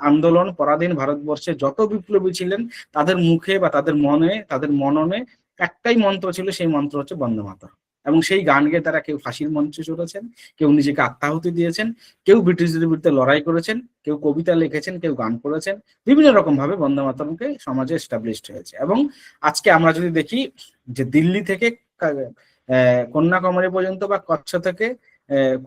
আন্দোলন পরাধীন ভারতবর্ষে যত বিপ্লবী ছিলেন, তাদের মুখে বা তাদের মনে, তাদের মননে একটাই মন্ত্র ছিল, সেই মন্ত্র হচ্ছে বন্দে মাতরম। এবং সেই গান গেয়ে তারা কেউ ফাঁসির মঞ্চে চলেছেন, কেউ নিজেকে আত্মাহুতি দিয়েছেন, কেউ ব্রিটিশদের বিরুদ্ধে লড়াই করেছেন, কেউ কবিতা লিখেছেন, কেউ গান করেছেন। বিভিন্ন রকম ভাবে বন্দে মাতরমকে সমাজে এস্টাবলিশড হয়েছে। এবং আজকে আমরা যদি দেখি যে দিল্লি থেকে কন্যাকুমারী পর্যন্ত বা কচ্ছ থেকে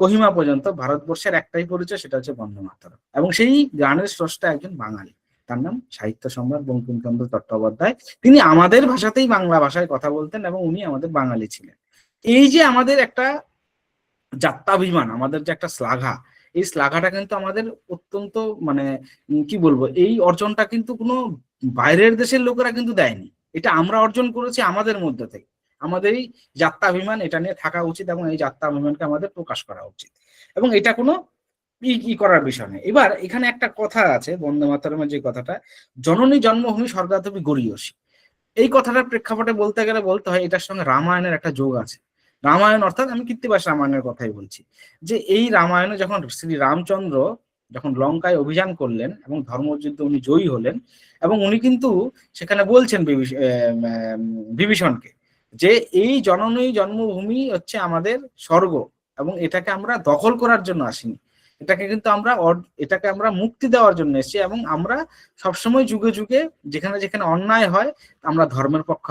কোহিমা পর্যন্ত ভারতবর্ষের একটাই পরিচয়, সেটা হচ্ছে বন্দে মাতরম। এবং সেই গানের স্রষ্টা একজন বাঙালি, তার নাম সাহিত্য সম্রাট বঙ্কিমচন্দ্র চট্টোপাধ্যায়। তিনি আমাদের ভাষাতেই বাংলা ভাষায় কথা বলতেন এবং উনি আমাদের বাঙালি ছিলেন। এই যে আমাদের একটা জাত্যাভিমান, আমাদের যে একটা শ্লাঘা, এই শ্লাঘাটা কিন্তু আমাদের অত্যন্ত মানে কি বলবো, এই অর্জনটা কিন্তু কোনো বাইরের দেশের লোকেরা কিন্তু দেয়নি। এটা আমরা অর্জন করেছি আমাদের মধ্যে থেকে। আমাদের এই জাত্যাভিমান, এটা নিয়ে থাকা উচিত এবং এই জাত্যাভিমানকে আমাদের প্রকাশ করা উচিত, এবং এটা কোনো ই করার বিষয় নেই। এবার এখানে একটা কথা আছে বন্দে মাতরমের, যে কথাটা, জননী জন্মভূমি স্বর্গাদপি গরীয়সী, এই কথাটার প্রেক্ষাপটে বলতে গেলে বলতে হয় এটার সঙ্গে রামায়ণের একটা যোগ আছে। রামায়ণ অর্থাৎ আমি কৃত্তিবাস রামায়ণের কথাই বলছি, যে এই রামায়ণে যখন শ্রী রামচন্দ্র যখন লঙ্কায় অভিযান করলেন এবং ধর্মযুদ্ধে উনি জয়ী হলেন, এবং উনি কিন্তু সেখানে বলছেন বিভীষণকে যে এই জননী জন্মভূমি হচ্ছে আমাদের স্বর্গ, এবং এটাকে আমরা দখল করার জন্য আসিনি, এটাকে আমরা মুক্তি দেওয়ার জন্য এসেছি, এবং আমরা সবসময় যুগে যুগে যেখানে যেখানে অন্যায় হয় আমরা ধর্মের পক্ষ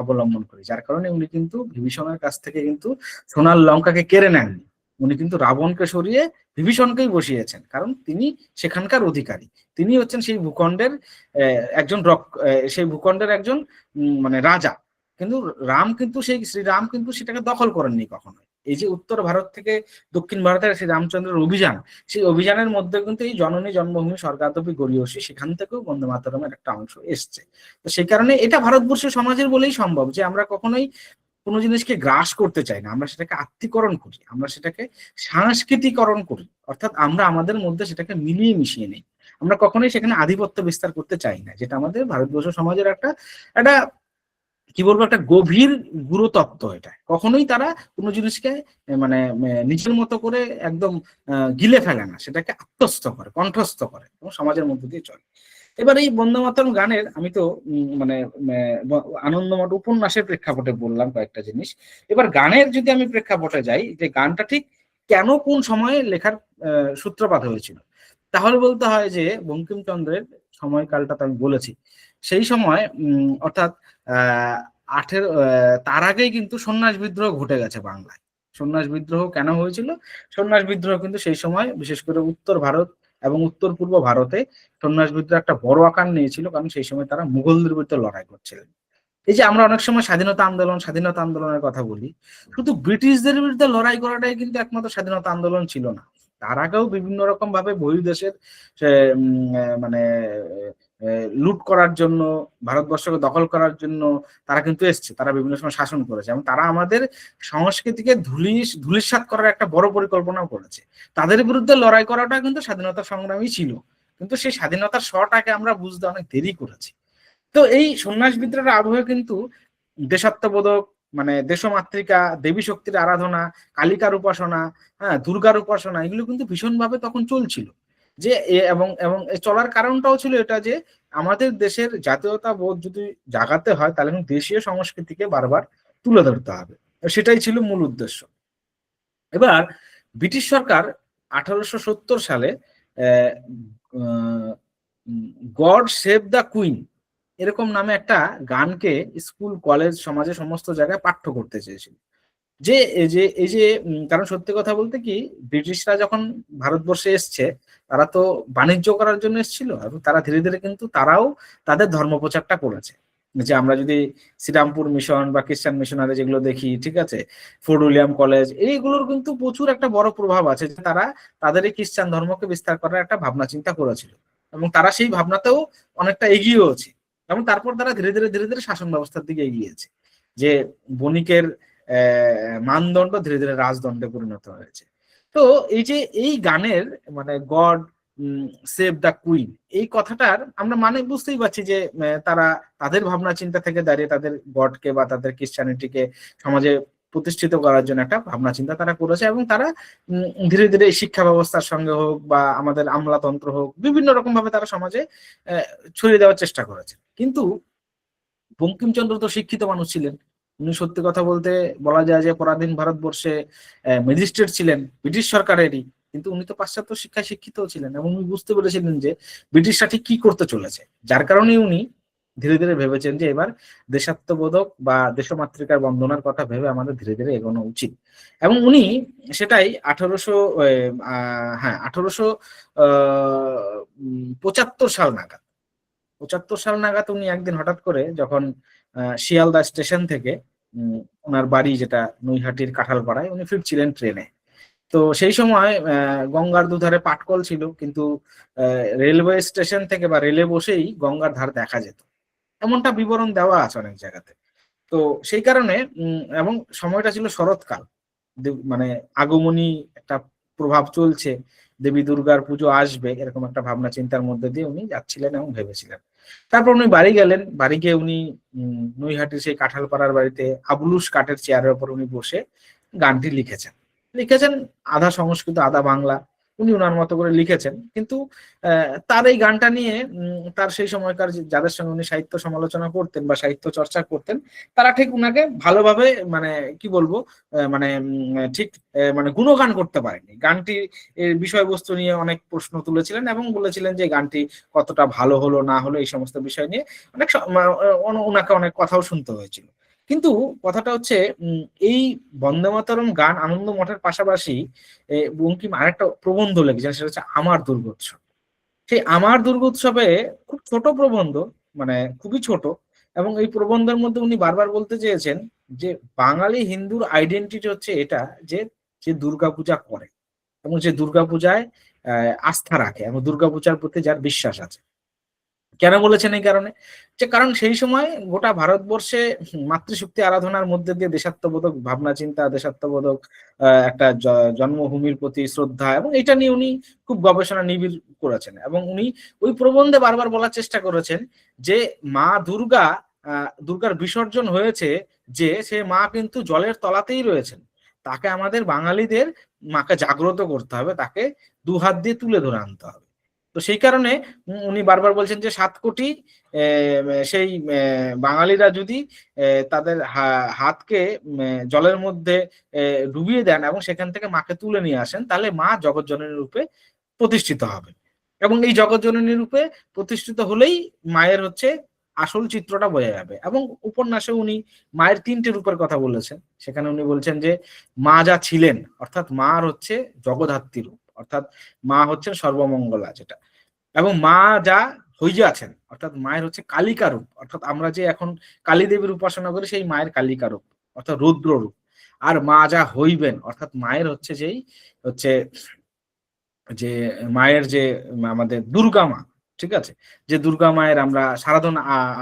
অবলম্বন করি। যার কারণে উনি কিন্তু বিভীষণের কাছ থেকে কিন্তু সোনার লঙ্কাকে কেড়ে নেননি, উনি কিন্তু রাবণকে সরিয়ে বিভীষণকেই বসিয়েছেন, কারণ তিনি সেখানকার অধিকারী, তিনি হচ্ছেন সেই ভূখণ্ডের একজন মানে রাজা। কিন্তু শ্রীরাম কিন্তু সেটাকে দখল করেননি কখনো। এই যে উত্তর ভারত থেকে দক্ষিণ ভারতের শ্রী রামচন্দ্রের অভিযান, সেই অভিযানের মধ্যে কিন্তু এই জননী জন্মভূমি স্বর্গাদপি গরীয়সী, সেখান থেকেও বন্দে মাতরমের একটা অংশ এসছে। তো সেই কারণে এটা ভারতবর্ষের সমাজের বলেই সম্ভব যে আমরা কখনোই কোনো জিনিসকে গ্রাস করতে চাই না, আমরা সেটাকে আত্মীকরণ করি, আমরা সেটাকে সাংস্কৃতিকরণ করি, অর্থাৎ আমরা আমাদের মধ্যে সেটাকে মিলিয়ে মিশিয়ে নেই। আমরা কখনোই সেখানে আধিপত্য বিস্তার করতে চাই না, যেটা আমাদের ভারতবর্ষ সমাজের একটা একটা কি বলবো, একটা গভীর গুরুতত্ত্ব। এটা কখনোই তারা কোনো জিনিসকে মানে নিজের মতো করে একদম গিলে ফেলে না, সেটাকে আত্মস্থ করে, কণ্ঠস্থ করে এবং সমাজের মধ্যে দিয়ে চলে। এবার এই বন্দে মাতরম গানের আমি তো মানে আনন্দমঠ উপন্যাসের প্রেক্ষাপটে বললাম কয়েকটা জিনিস। এবার গানের যদি আমি প্রেক্ষাপটে যাই, যে গানটা ঠিক কেন কোন সময়ে লেখার সূত্রপাত হয়েছিল, তাহলে বলতে হয় যে বঙ্কিমচন্দ্রের সময়কালটা তো আমি বলেছি, সেই সময় অর্থাৎ তার আগেই কিন্তু সন্ন্যাস বিদ্রোহ ঘটে গেছে বাংলায়। সন্ন্যাস বিদ্রোহ কেন হয়েছিল? সন্ন্যাস বিদ্রোহ কিন্তু সেই সময় বিশেষ করে উত্তর ভারত এবং উত্তর পূর্ব ভারতে সন্ন্যাস বিদ্রোহ একটা বড় আকার নিয়েছিল, কারণ সেই সময় তারা মুঘলদের বিরুদ্ধে লড়াই করছিলেন। এই যে আমরা অনেক সময় স্বাধীনতা আন্দোলনের কথা বলি, শুধু ব্রিটিশদের বিরুদ্ধে লড়াই করাটাই কিন্তু একমাত্র স্বাধীনতা আন্দোলন ছিল না। তার আগেও বিভিন্ন রকম ভাবে বহির্দেশের মানে লুট করার জন্য, ভারতবর্ষকে দখল করার জন্য তারা কিন্তু এসছে, তারা বিভিন্ন সময় শাসন করেছে এবং তারা আমাদের সংস্কৃতিকে ধূলিসাৎ করার একটা বড় পরিকল্পনাও করেছে। তাদের বিরুদ্ধে লড়াই করাটা কিন্তু স্বাধীনতা সংগ্রামী ছিল, কিন্তু সেই স্বাধীনতার শটাকে আমরা বুঝতে অনেক দেরি করেছি। তো এই সন্ন্যাস বিদ্রোহের আবহে কিন্তু দেশাত্মবোধক, মানে দেশমাতৃকা, দেবী শক্তির আরাধনা, কালিকার উপাসনা, হ্যাঁ, দুর্গার উপাসনা, এগুলো কিন্তু ভীষণভাবে তখন চলছিল। যে এবং এবং চলার কারণটাও ছিল এটা যে আমাদের দেশের জাতীয়তা বোধ যদি জাগাতে হয় তাহলে কিন্তু দেশীয় সংস্কৃতিকে বারবার তুলে ধরতে হবে, সেটাই ছিল মূল উদ্দেশ্য। এবার ব্রিটিশ সরকার 1870 সালে গড সেভ দ্য কুইন এরকম নামে একটা গানকে স্কুল, কলেজ, সমাজে সমস্ত জায়গায় পাঠ্য করতে চেয়েছিল। এই যে কারণ সত্যি কথা বলতে কি, ব্রিটিশরা যখন ভারতবর্ষে এসছে তারা তো বাণিজ্য করার জন্য এসেছিল, এবং তারা ধীরে ধীরে কিন্তু তারাও তাদের ধর্ম প্রচারটা করেছে। যে আমরা যদি শ্রীরামপুর মিশন বা খ্রিস্টান মিশনারি যেগুলো দেখি, ঠিক আছে, ফোর্ট উইলিয়াম কলেজ, এইগুলোর কিন্তু প্রচুর একটা বড় প্রভাব আছে যে তারা তাদের এই খ্রিস্টান ধর্মকে বিস্তার করার একটা ভাবনা চিন্তা করেছিল, এবং তারা সেই ভাবনাতেও অনেকটা এগিয়েওছে, এবং তারপর তারা ধীরে ধীরে ধীরে ধীরে শাসন ব্যবস্থার দিকে এগিয়েছে, যে বণিকের মানদণ্ড ধীরে ধীরে রাজদণ্ডে পরিণত হয়েছে। তো এই যে এই গানের মানে গড সেভ দ্য কুইন, এই কথাটার আমরা মানে বুঝতেই পারছি যে তারা তাদের ভাবনা চিন্তা থেকে দাঁড়িয়ে তাদের গডকে বা তাদের ক্রিশ্চিয়ানিটিকে সমাজে প্রতিষ্ঠিত করার জন্য একটা ভাবনা চিন্তা তারা করেছে, এবং তারা ধীরে ধীরে শিক্ষা ব্যবস্থার সঙ্গে হোক বা আমাদের আমলাতন্ত্র হোক, বিভিন্ন রকম ভাবে তারা সমাজে ছড়িয়ে দেওয়ার চেষ্টা করেছে। কিন্তু বঙ্কিমচন্দ্র তো শিক্ষিত মানুষ ছিলেন, উনি সত্যি কথা বলতে বলা যায় যে পরাধীন ভারতবর্ষে ম্যাজিস্ট্রেট ছিলেন ব্রিটিশ সরকারেরই, কিন্তু উনি তো পাশ্চাত্য শিক্ষায় শিক্ষিত ছিলেন এবং উনি বুঝতে পেরেছিলেন যে ব্রিটিশরা ঠিক কি করতে চলেছে। যার কারণে উনি ধীরে ধীরে ভেবেছেন যে এবার দেশাত্মবোধক বা দেশমাতৃকার বন্দনার কথা ভেবে আমাদের ধীরে ধীরে এগোনো উচিত। এবং উনি সেটাই 1875 সাল নাগাদ সাল নাগাদ উনি একদিন হঠাৎ করে যখন শিয়ালদা স্টেশন থেকে ওনার বাড়ি যেটা নৈহাটির কাঁঠালপাড়ায়, উনি ফিরছিলেন ট্রেনে। তো সেই সময় গঙ্গার দুধারে পাটকল ছিল, কিন্তু রেলওয়ে স্টেশন থেকে বা রেলে বসেই গঙ্গার ধার দেখা যেত, এমনটা বিবরণ দেওয়া আছে অনেক জায়গাতে। তো সেই কারণে এবং সময়টা ছিল শরৎকাল, মানে আগমনী একটা প্রভাব চলছে, দেবী দুর্গার পুজো আসবে, এরকম একটা ভাবনা চিন্তার মধ্যে দিয়ে উনি যাচ্ছিলেন এবং ভেবেছিলেন। তারপর উনি বাড়ি গেলেন, বাড়ি গিয়ে উনি নৈহাটির সেই কাঁঠালপাড়ার বাড়িতে আবুলুস কাঠের চেয়ারের উপর উনি বসে গানটি লিখেছেন। লিখেছেন আধা সংস্কৃত আধা বাংলা, উনি ওনার মতো করে লিখেছেন। কিন্তু তার এই গানটা নিয়ে তার সেই সময়কার যাদের সঙ্গে উনি সাহিত্য সমালোচনা করতেন বা সাহিত্য চর্চা করতেন, তারা ঠিক উনাকে ভালোভাবে মানে কি বলবো মানে ঠিক মানে গুণগান করতে পারেনি। গানটি এর বিষয়বস্তু নিয়ে অনেক প্রশ্ন তুলেছিলেন এবং বলেছিলেন যে গানটি কতটা ভালো হলো না হলো এই সমস্ত বিষয় নিয়ে অনেক ওনাকে অনেক কথাও শুনতে হয়েছিল। কিন্তু কথাটা হচ্ছে এই বন্দে মাতরম গান আনন্দ মঠের পাশাপাশি বঙ্কিম আরেকটা প্রবন্ধ লিখেছেন, সেটা হচ্ছে আমার দুর্গোৎসব। সেই আমার দুর্গোৎসবে খুব ছোট প্রবন্ধ, মানে খুবই ছোট, এবং এই প্রবন্ধের মধ্যে উনি বারবার বলতে চেয়েছেন যে বাঙালি হিন্দুর আইডেন্টিটি হচ্ছে এটা যে যে দুর্গাপূজা করে এবং যে দুর্গাপূজায় আস্থা রাখে এবং দুর্গাপূজার প্রতি যার বিশ্বাস আছে। কেন বলেছেন এই কারণে? যে কারণ সেই সময় গোটা ভারতবর্ষে মাতৃশক্তি আরাধনার মধ্যে দিয়ে দেশাত্মবোধক ভাবনা চিন্তা, দেশাত্মবোধক একটা জন্মভূমির প্রতি শ্রদ্ধা, এবং এটা নিয়ে উনি খুব গবেষণা নিবিড় করেছেন। এবং উনি ওই প্রবন্ধে বারবার বলার চেষ্টা করেছেন যে মা দুর্গা, দুর্গার বিসর্জন হয়েছে, যে সে মা কিন্তু জলের তলাতেই রয়েছেন। তাকে আমাদের বাঙালিদের মাকে জাগ্রত করতে হবে, তাকে দুহাত দিয়ে তুলে ধরে আনতে হবে। তো সেই কারণে উনি বারবার বলছেন যে 7 কোটি সেই বাঙালিরা যদি তাদের হাতকে জলের মধ্যে ডুবিয়ে দেন এবং সেখান থেকে মাকে তুলে নিয়ে আসেন, তাহলে মা জগৎজননী রূপে প্রতিষ্ঠিত হবে। এবং এই জগৎজননী রূপে প্রতিষ্ঠিত হলেই মায়ের হচ্ছে আসল চিত্রটা বোঝা যাবে। এবং উপন্যাসে উনি মায়ের 3টে রূপের কথা বলেছেন। সেখানে উনি বলছেন যে মা যা ছিলেন, অর্থাৎ মার হচ্ছে জগদ্ধাত্রী রূপ, অর্থাৎ মা হচ্ছেন সর্বমঙ্গলা যেটা, এবং মা যা হইয়াছেন, অর্থাৎ মায়ের হচ্ছে কালিকা রূপ, অর্থাৎ আমরা যে এখন কালী দেবীর উপাসনা করি সেই মায়ের কালিকা রূপ, অর্থাৎ রুদ্র রূপ। আর মা যা হইবেন, অর্থাৎ মায়ের হচ্ছে যেই হচ্ছে যে মায়ের যে আমাদের দুর্গা মা, ঠিক আছে, যে দুর্গা মায়ের আমরা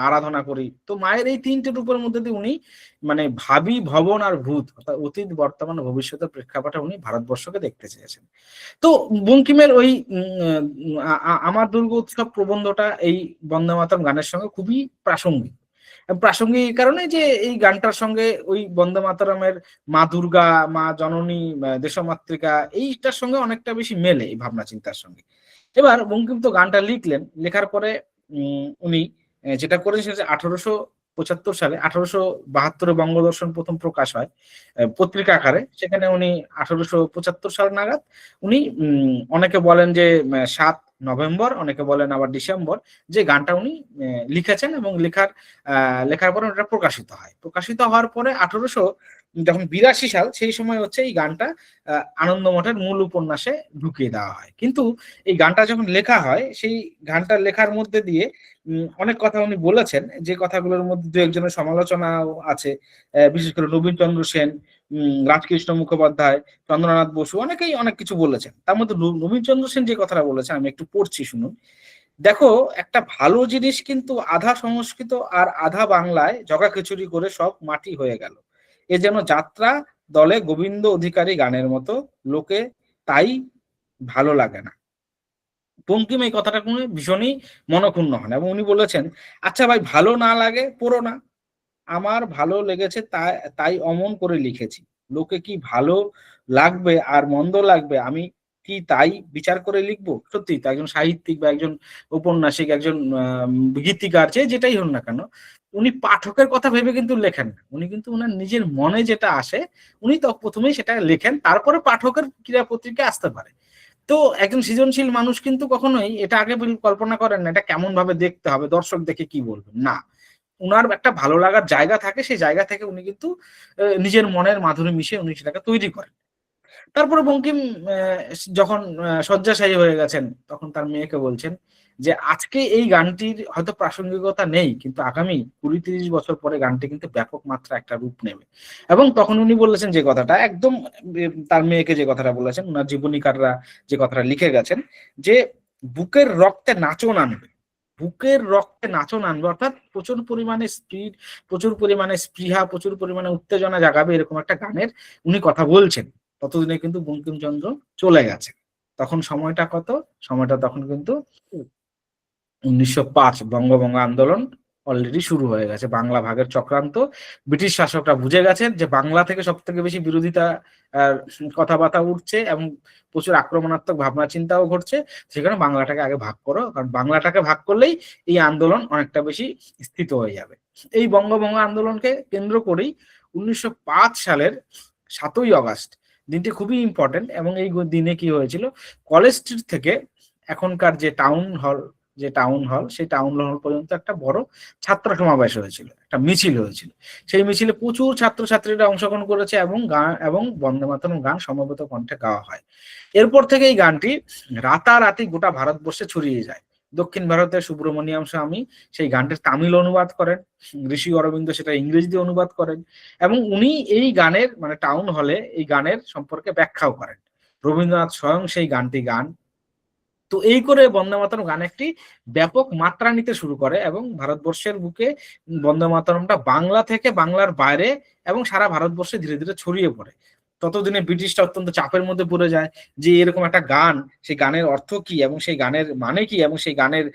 আরাধনা করি। তো মায়ের এই 3টে রূপের মধ্যে দিয়ে উনি মানে ভাবি ভবন আর ভূত, অর্থাৎ অতীত বর্তমান ভবিষ্যতের প্রেক্ষাপটে উনি ভারতবর্ষকে দেখতে চেয়েছেন। তো বঙ্কিমের ওই আমার দুর্গোৎসব প্রবন্ধটা এই বন্দে মাতরম গানের সঙ্গে খুবই প্রাসঙ্গিক। প্রাসঙ্গিক এই কারণে যে এই গানটার সঙ্গে ওই বন্দে মাতরমের মা দুর্গা, মা জননী, দেশমাতৃকা, এইটার সঙ্গে অনেকটা বেশি মেলে এই ভাবনা চিন্তার সঙ্গে। এবার বঙ্কিম তো গানটা লিখলেন, লেখার পরে উনি যেটা করেছেন সেটা 1875 সালে, 1872 বঙ্গদর্শন প্রথম প্রকাশ হয় পত্রিকা আকারে। সেখানে উনি 1875 সাল নাগাদ উনি অনেকে বলেন যে 7 নভেম্বর, অনেকে বলেন আবার ডিসেম্বর, যে গানটা উনি লিখেছেন এবং লেখার পরে ওটা প্রকাশিত হয়। প্রকাশিত হওয়ার পরে 1882 সাল, সেই সময় হচ্ছে এই গানটা আনন্দ মঠের মূল উপন্যাসে ঢুকিয়ে দেওয়া হয়। কিন্তু এই গানটা যখন লেখা হয়, সেই গানটা লেখার মধ্যে দিয়ে অনেক কথা উনি বলেছেন, যে কথাগুলোর মধ্যে দু একজনের সমালোচনাও আছে, বিশেষ করে নবীন চন্দ্র সেন, রাজকৃষ্ণ মুখোপাধ্যায়, চন্দ্রনাথ বসু, অনেকেই অনেক কিছু বলেছেন। তার মধ্যে নবীন চন্দ্র সেন যে কথাটা বলেছেন আমি একটু পড়ছি, শুনুন। দেখো, একটা ভালো জিনিস কিন্তু আধা সংস্কৃত আর আধা বাংলায় জগা খিচুড়ি করে সব মাটি হয়ে গেল। এ যেন যাত্রা দলে গোবিন্দ অধিকারী গানের মতো, লোকে তাই ভালো লাগে না। বঙ্কিম এই কথাটা শুনে ভীষণই মনক্ষুণ্ণ হন এবং উনি বলেছেন, আচ্ছা ভাই, ভালো না লাগে পড়ো না, আমার ভালো লেগেছে তাই তাই অমন করে লিখেছি। লোকে কি ভালো লাগবে আর মন্দ লাগবে আমি কি তাই বিচার করে লিখবো? সত্যি তো একজন সাহিত্যিক বা একজন ঔপন্যাসিক, একজন গীতিকার, যে যেটাই হন না কেন, উনি পাঠকের কথা ভেবে কিন্তু লেখেন না। উনি কিন্তু উনার নিজের মনে যেটা আসে উনি তো প্রথমেই সেটা লেখেন, তারপরে পাঠকের ক্রীড়া পত্রিকা আসতে পারে। তো একজন সৃজনশীল মানুষ কিন্তু কখনোই এটা আগে কল্পনা করেন না এটা কেমন ভাবে দেখতে হবে, দর্শক দেখে কি বলবেন, না। উনার একটা ভালো লাগার জায়গা থাকে, সেই জায়গা থেকে উনি কিন্তু নিজের মনের মাধুরী মিশিয়ে উনি সেটাকে তৈরি করেন। তারপরে বঙ্কিম যখন শয্যাশায়ী হয়ে গেছেন তখন তার মেয়েকে বলছেন যে আজকে এই গানটির হয়তো প্রাসঙ্গিকতা নেই, কিন্তু আগামী 20-30 বছর পরে গানটি কিন্তু ব্যাপক মাত্রা একটা রূপ নেবে। এবং তখন উনি বলেছেন যে কথাটা একদম, তার মেয়েকে যে কথাটা বলেছেন, ওনার জীবনীকাররা যে কথাটা লিখে গেছেন, যে বুকের রক্তে নাচন আনবে, বুকের রক্তে নাচন আনবে, অর্থাৎ প্রচুর পরিমাণে স্পিড, প্রচুর পরিমাণে স্পৃহা, প্রচুর পরিমাণে উত্তেজনা জাগাবে, এরকম একটা গানের উনি কথা বলছেন। ততদিনে কিন্তু বঙ্কিমচন্দ্র চলে গেছে। তখন সময়টা কত? সময়টা তখন কিন্তু 1905, বঙ্গভঙ্গ আন্দোলন অলরেডি শুরু হয়ে গেছে। বাংলা ভাগের চক্রান্ত ব্রিটিশ শাসকরা বুঝে গেছেন যে বাংলা থেকে সব থেকে বেশি বিরোধিতা কথাবার্তা উঠছে এবং প্রচুর আক্রমণাত্মক ভাবনা চিন্তাও ঘটছে। সেখানে বাংলাটাকে আগে ভাগ করো, কারণ বাংলাটাকে ভাগ করলেই এই আন্দোলন অনেকটা বেশি স্থিত হয়ে যাবে। এই বঙ্গভঙ্গ আন্দোলনকে কেন্দ্র করেই 1905 সালের 7ই অগাস্ট দিনটি খুবই ইম্পর্টেন্ট। এবং এই দিনে কি হয়েছিল, কলেজ স্ট্রিট থেকে এখনকার যে টাউন হল, সেই টাউন হল পর্যন্ত একটা বড় ছাত্র সমাবেশ হয়েছিল, একটা মিছিল হয়েছিল। সেই মিছিলে প্রচুর ছাত্রছাত্রীরা অংশগ্রহণ করেছে এবং গান এবং বন্দে মাতরম গান সমবেত কণ্ঠে গাওয়া হয়। এরপর থেকে এই গানটি রাতারাতি গোটা ভারতবর্ষে ছড়িয়ে যায়। দক্ষিণ ভারতের সুব্রমণিয়াম স্বামী সেই গানটির তামিল অনুবাদ করেন, ঋষি অরবিন্দ সেটা ইংরেজিতে অনুবাদ করেন, এবং উনি এই গানের মানে টাউন হলে এই গানের সম্পর্কে ব্যাখ্যাও করেন। রবীন্দ্রনাথ স্বয়ং সেই গানটি গান। তো এই করে বন্দে মাতরম গান একটি ব্যাপক মাত্রা নিতে শুরু করে এবং ভারতবর্ষের বুকে বন্দে মাতরমটা বাংলা থেকে বাংলার বাইরে এবং সারা ভারতবর্ষে ধীরে ধীরে ছড়িয়ে পড়ে। ততদিনে ব্রিটিশরা অত্যন্ত চাপের মধ্যে পড়ে যায় যে এরকম একটা গান, সেই গানের অর্থ কি এবং সেই গানের মানে কি, এবং সেই গানের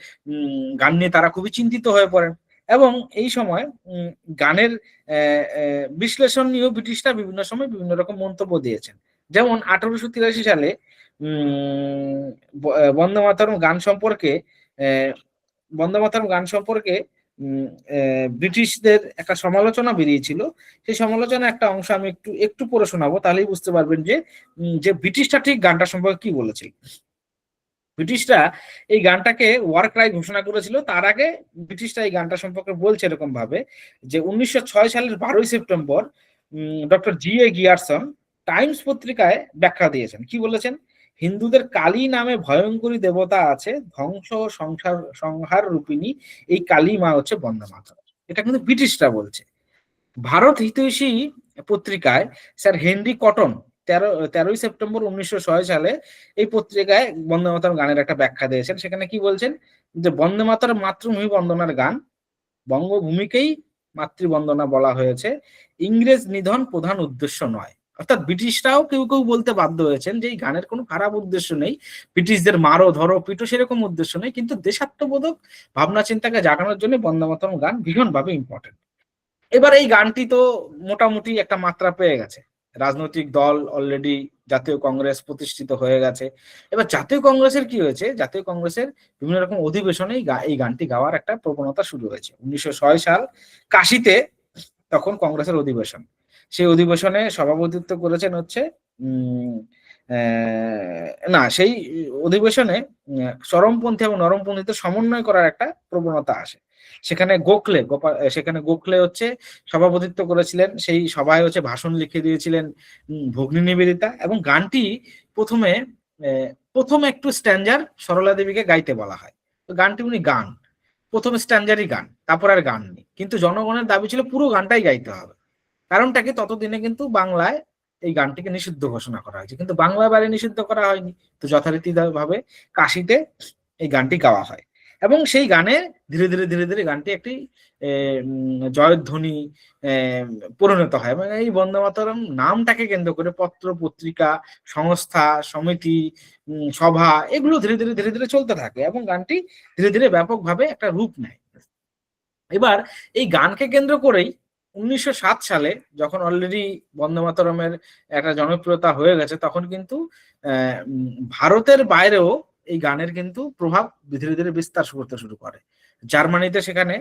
গান নিয়ে তারা খুবই চিন্তিত হয়ে পড়েন। এবং এই সময় গানের বিশ্লেষণ নিয়েও ব্রিটিশরা বিভিন্ন সময় বিভিন্ন রকম মন্তব্য দিয়েছেন। যেমন 1883 সালে বন্দে মাতরম গান সম্পর্কে বন্দে মাতরম গান সম্পর্কে ব্রিটিশদের একটা সমালোচনা বেরিয়েছিল। সেই সমালোচনা একটা অংশ আমি একটু একটু পড়ে শোনাবো, তাহলেই বুঝতে পারবেন যে ব্রিটিশরা ঠিক গানটা সম্পর্কে কি বলেছিল। ব্রিটিশরা এই গানটাকে ওয়ার ক্রাই ঘোষণা করেছিল। তার আগে ব্রিটিশরা এই গানটা সম্পর্কে বলছে এরকম ভাবে যে 1906 সালের 12ই সেপ্টেম্বর ডক্টর জি.এ. গিয়ারসন টাইমস পত্রিকায় ব্যাখ্যা দিয়েছেন। কি বলেছেন? হিন্দুদের কালী নামে ভয়ঙ্করী দেবতা আছে, ধ্বংস সংহার রূপিণী এই কালী মা হচ্ছে বন্দে মাতরম। এটা কিন্তু ব্রিটিশরা বলছে। ভারত হিতৈষী পত্রিকায় স্যার হেনরি কটন 13ই সেপ্টেম্বর 1906 সালে এই পত্রিকায় বন্দে মাতরম গানের একটা ব্যাখ্যা দিয়েছেন। সেখানে কি বলছেন যে বন্দে মাতরম মাতৃভূমি বন্দনার গান, বঙ্গভূমিকেই মাতৃবন্দনা বলা হয়েছে, ইংরেজ নিধন প্রধান উদ্দেশ্য নয়। অর্থাৎ ব্রিটিশরাও কেউ কেউ বলতে বাধ্য হয়েছেন যে এই গানের কোনো খারাপ উদ্দেশ্য নেই, ব্রিটিশদের মারো ধরো পিটো সেরকম উদ্দেশ্য নেই, কিন্তু দেশাত্মবোধক ভাবনা চিন্তাকে জাগানোর জন্য বন্দে মাতরম গান ভীষণভাবে ইম্পর্টেন্ট। এবার এই গানটি তো মোটামুটি একটা মাত্রা পেয়ে গেছে, রাজনৈতিক দল অলরেডি জাতীয় কংগ্রেস প্রতিষ্ঠিত হয়ে গেছে। এবার জাতীয় কংগ্রেসের কি হয়েছে, জাতীয় কংগ্রেসের বিভিন্ন রকম অধিবেশনে এই গানটি গাওয়ার একটা প্রবণতা শুরু হয়েছে। 1906 সাল কাশীতে তখন কংগ্রেসের অধিবেশন। সেই অধিবেশনে সভাপতিত্ব করেছেন হচ্ছে না সেই অধিবেশনে চরমপন্থী এবং নরমপন্থীদের সমন্বয় করার একটা প্রবণতা আসে। সেখানে গোখলে হচ্ছে সভাপতিত্ব করেছিলেন। সেই সভায় হচ্ছে ভাষণ লিখে দিয়েছিলেন ভগ্নী নিবেদিতা। এবং গানটি প্রথমে একটু স্ট্যান্জার সরলা দেবীকে গাইতে বলা হয়। তো গানটি উনি গান, প্রথম স্ট্যান্জারই গান, তারপর আর গান নেই। কিন্তু জনগণের দাবি ছিল পুরো গানটাই গাইতে হবে। কারণটাকে ততদিনে কিন্তু বাংলায় এই গানটিকে নিষিদ্ধ ঘোষণা করা হয়েছে, কিন্তু বাংলা বাইরে নিষিদ্ধ করা হয়নি। তো যথারীতি ভাবে কাশীতে এই গানটি গাওয়া হয় এবং সেই গানে ধীরে ধীরে ধীরে ধীরে গানটি একটি জয়ধ্বনি পরিণত হয়। এবং এই বন্দে মাতরম নামটাকে কেন্দ্র করে পত্র পত্রিকা, সংস্থা, সমিতি, সভা এগুলো ধীরে ধীরে ধীরে ধীরে চলতে থাকে এবং গানটি ধীরে ধীরে ব্যাপকভাবে একটা রূপ নেয়। এবার এই গানকে কেন্দ্র করেই 1907 সালে যখন অলরেডি বন্দে মাতরমের একটা জনপ্রিয়তা হয়ে গেছে, তখন কিন্তু ভারতের বাইরেও এই গানের কিন্তু প্রভাব ধীরে ধীরে বিস্তার করতে শুরু করে। জার্মানিতে সেখানে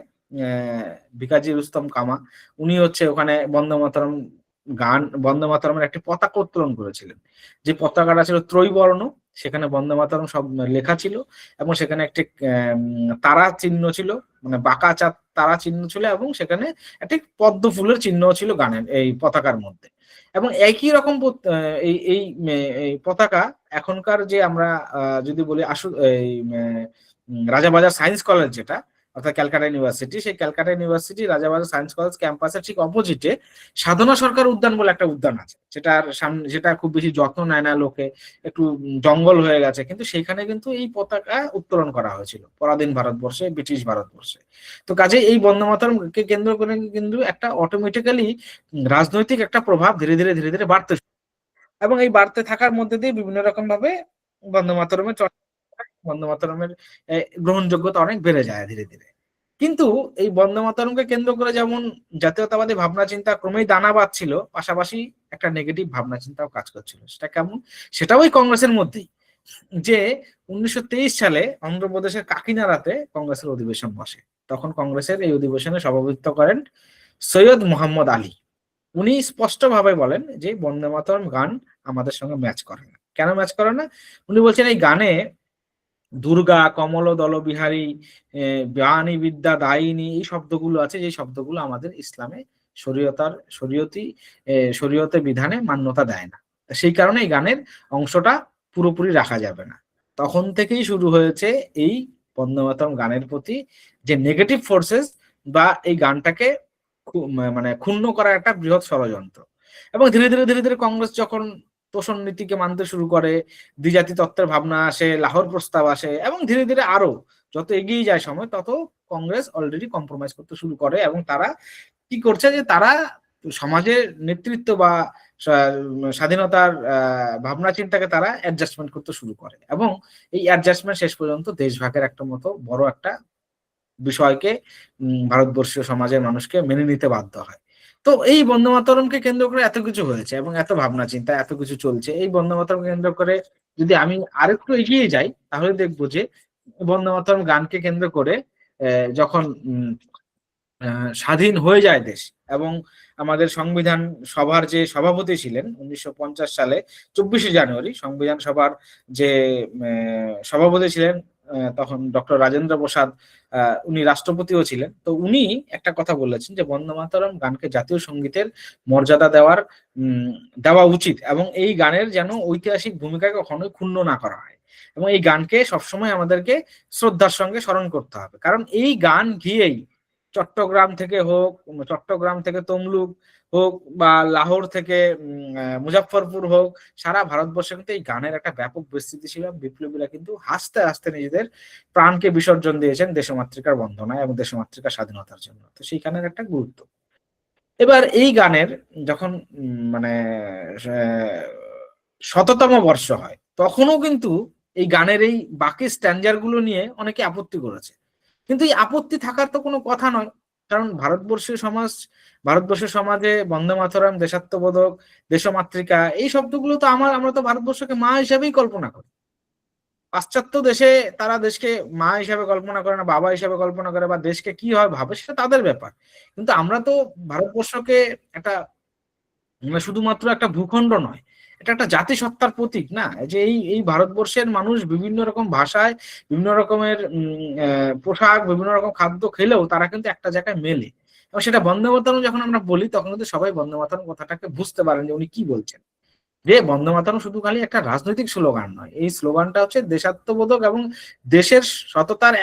ভিকাজি রুস্তম কামা উনি হচ্ছে ওখানে বন্দে মাতরমের একটি পতাকা উত্তোলন করেছিলেন। যে পতাকাটা ছিল ত্রৈবর্ণ সেখানে বন্দে মাতরম সব লেখা ছিল, এবং সেখানে একটি তারা চিহ্ন ছিল, মানে বাঁকা তারা চিহ্ন ছিল, এবং সেখানে একটি পদ্ম ফুলের চিহ্ন ছিল গানের এই পতাকার মধ্যে। এবং একই রকম এই এই এই পতাকা এখনকার যে আমরা যদি বলি এই রাজাবাজার সায়েন্স কলেজ, যেটা অর্থাৎ ক্যালকাটা ইউনিভার্সিটি, সেই Calcutta university Rajabazar science college ক্যাম্পাসের ঠিক অপোজিটে সাধনা সরকার উদ্যান বলে একটা উদ্যান আছে, যেটার সামনে, যেটা খুব বেশি যত্ন নেয় না লোকে, একটু জঙ্গল হয়ে গেছে, কিন্তু সেখানে কিন্তু এই পতাকা উত্তোলন করা হয়েছিল পরাধীন ভারতবর্ষে, ব্রিটিশ ভারতবর্ষে। তো কাজে এই বন্দে মাতরমকে কেন্দ্র করে কিন্তু একটা অটোমেটিক্যালি রাজনৈতিক একটা প্রভাব ধীরে ধীরে ধীরে ধীরে বাড়তে, এবং এই বাড়তে থাকার মধ্যে দিয়ে বিভিন্ন রকম ভাবে বন্দে মাতরমের বন্দে মাতরমের গ্রহণযোগ্যতা অনেক বেড়ে যায় ধীরে ধীরে। কিন্তু এই বন্দে মাতরমকে কেন্দ্র করে যেমন জাতীয়তাবাদী ভাবনা চিন্তা ক্রমেই দানা বাঁধছিল, পাশাপাশি একটা নেগেটিভ ভাবনা চিন্তাও কাজ করছিল। সেটা কেমন? সেটাও ওই কংগ্রেসের মধ্যেই, যে 1923 সালে অন্ধ্রপ্রদেশের কাকিনাড়াতে কংগ্রেসের অধিবেশন বসে। তখন কংগ্রেসের এই অধিবেশনে সভাপতিত্ব করেন সৈয়দ মোহাম্মদ আলী। উনি স্পষ্টভাবে বলেন যে বন্দে মাতরম গান আমাদের সঙ্গে ম্যাচ করে না। কেন ম্যাচ করে না? উনি বলছেন এই গানে দুর্গা, কমল দল বিহারী, বাণী বিদ্যা দায়িনী, এই শব্দগুলো আছে, যে শব্দগুলো আমাদের ইসলামে শরীয়তে বিধানে মান্যতা দেয় না। সেই কারণে এই গানের অংশটা পুরোপুরি রাখা যাবে না। তখন থেকেই শুরু হয়েছে এই বন্দে মাতরম গানের প্রতি যে নেগেটিভ ফোর্সেস, বা এই গানটাকে মানে ক্ষুণ্ণ করার একটা বৃহৎ ষড়যন্ত্র। এবং ধীরে ধীরে ধীরে ধীরে কংগ্রেস যখন তোষণ নীতিকে মানতে শুরু করে, দ্বিজাতি তত্ত্বের ভাবনা আসে, লাহোর প্রস্তাব আসে, এবং ধীরে ধীরে আরো যত এগিয়ে যায় সময়, তত কংগ্রেস অলরেডি কম্প্রোমাইজ করতে শুরু করে, এবং তারা কি করছে যে তারা সমাজের নেতৃত্ব বা স্বাধীনতার ভাবনা চিন্তাকে তারা অ্যাডজাস্টমেন্ট করতে শুরু করে, এবং এই অ্যাডজাস্টমেন্ট শেষ পর্যন্ত দেশভাগের একটা মতো বড় একটা বিষয়কে ভারতবর্ষীয় সমাজের মানুষকে মেনে নিতে বাধ্য হয়। তো এই বন্দে মাতরমকে কেন্দ্র করে এত কিছু হয়েছে, এবং এত ভাবনা চিন্তা, এত কিছু চলছে। এই বন্দে মাতরমকে কেন্দ্র করে যদি আমি আরেকটু এগিয়ে যাই, তাহলে দেখবো যে বন্দে মাতরম গানকে কেন্দ্র করে যখন স্বাধীন হয়ে যায় দেশ, এবং আমাদের সংবিধান সভার যে সভাপতি ছিলেন 1950 সালে 24শে জানুয়ারি, সংবিধান সভার যে সভাপতি ছিলেন তখন ডক্টর রাজেন্দ্র প্রসাদ, উনি রাষ্ট্রপতিও ছিলেন। তো উনি একটা কথা বলেছেন যে বন্দে মাতরম গানকে জাতীয় সঙ্গীতের মর্যাদা দেওয়া উচিত, এবং এই গানের যেন ঐতিহাসিক ভূমিকাকে কখনোই ক্ষুণ্ণ না করা হয়, এবং এই গানকে সবসময় আমাদেরকে শ্রদ্ধার সঙ্গে স্মরণ করতে হবে। কারণ এই গান গিয়েই চট্টগ্রাম থেকে হোক, চট্টগ্রাম থেকে তমলুক হোক, বা লাহোর থেকে মুজাফফরপুর হোক, সারা ভারতবর্ষে কিন্তু এই গানের একটা ব্যাপক বিস্তৃতি ছিল। বিপ্লবীরা কিন্তু হাসতে হাসতে নিজেদের প্রাণকে বিসর্জন দিয়েছেন দেশমাতৃকার বন্দনায় এবং দেশমাতৃকার স্বাধীনতার জন্য। তো সেই গানের একটা গুরুত্ব। এবার এই গানের যখন মানে 100তম বর্ষ হয়, তখনও কিন্তু এই গানের এই বাকি স্ট্যান্ডার গুলো নিয়ে অনেকে আপত্তি করেছে। কিন্তু এই আপত্তি থাকার তো কোনো কথা নয়, কারণ ভারতবর্ষের সমাজে বন্দে মাতরম, দেশাত্মবোধক, দেশমাতৃকা, এই শব্দগুলো তো আমরা তো ভারতবর্ষকে মা হিসেবেই কল্পনা করি। পাশ্চাত্য দেশে তারা দেশকে মা হিসাবে কল্পনা করে না, বাবা হিসাবে কল্পনা করে, বা দেশকে কি হয় ভাবে, সেটা তাদের ব্যাপার। কিন্তু আমরা তো ভারতবর্ষকে একটা শুধুমাত্র একটা ভূখণ্ড নয়, এটা একটা জাতিসত্তার প্রতীক না, যে এই ভারতবর্ষের মানুষ বিভিন্ন রকম ভাষায়, বিভিন্ন রকমের পোশাক, বিভিন্ন রকম খাদ্য খেলেও তারা কিন্তু একটা জায়গায় মেলে। এবং সেটা বন্দে মাতরম যখন আমরা বলি, তখন কিন্তু সবাই বন্দে মাতরম কথাটাকে বুঝতে পারেন যে উনি কি বলছেন। যে বন্দে মাতরম শুধু খালি একটা রাজনৈতিক স্লোগান নয়, এই স্লোগানটা হচ্ছে দেশাত্মবোধক এবং দেশের সততার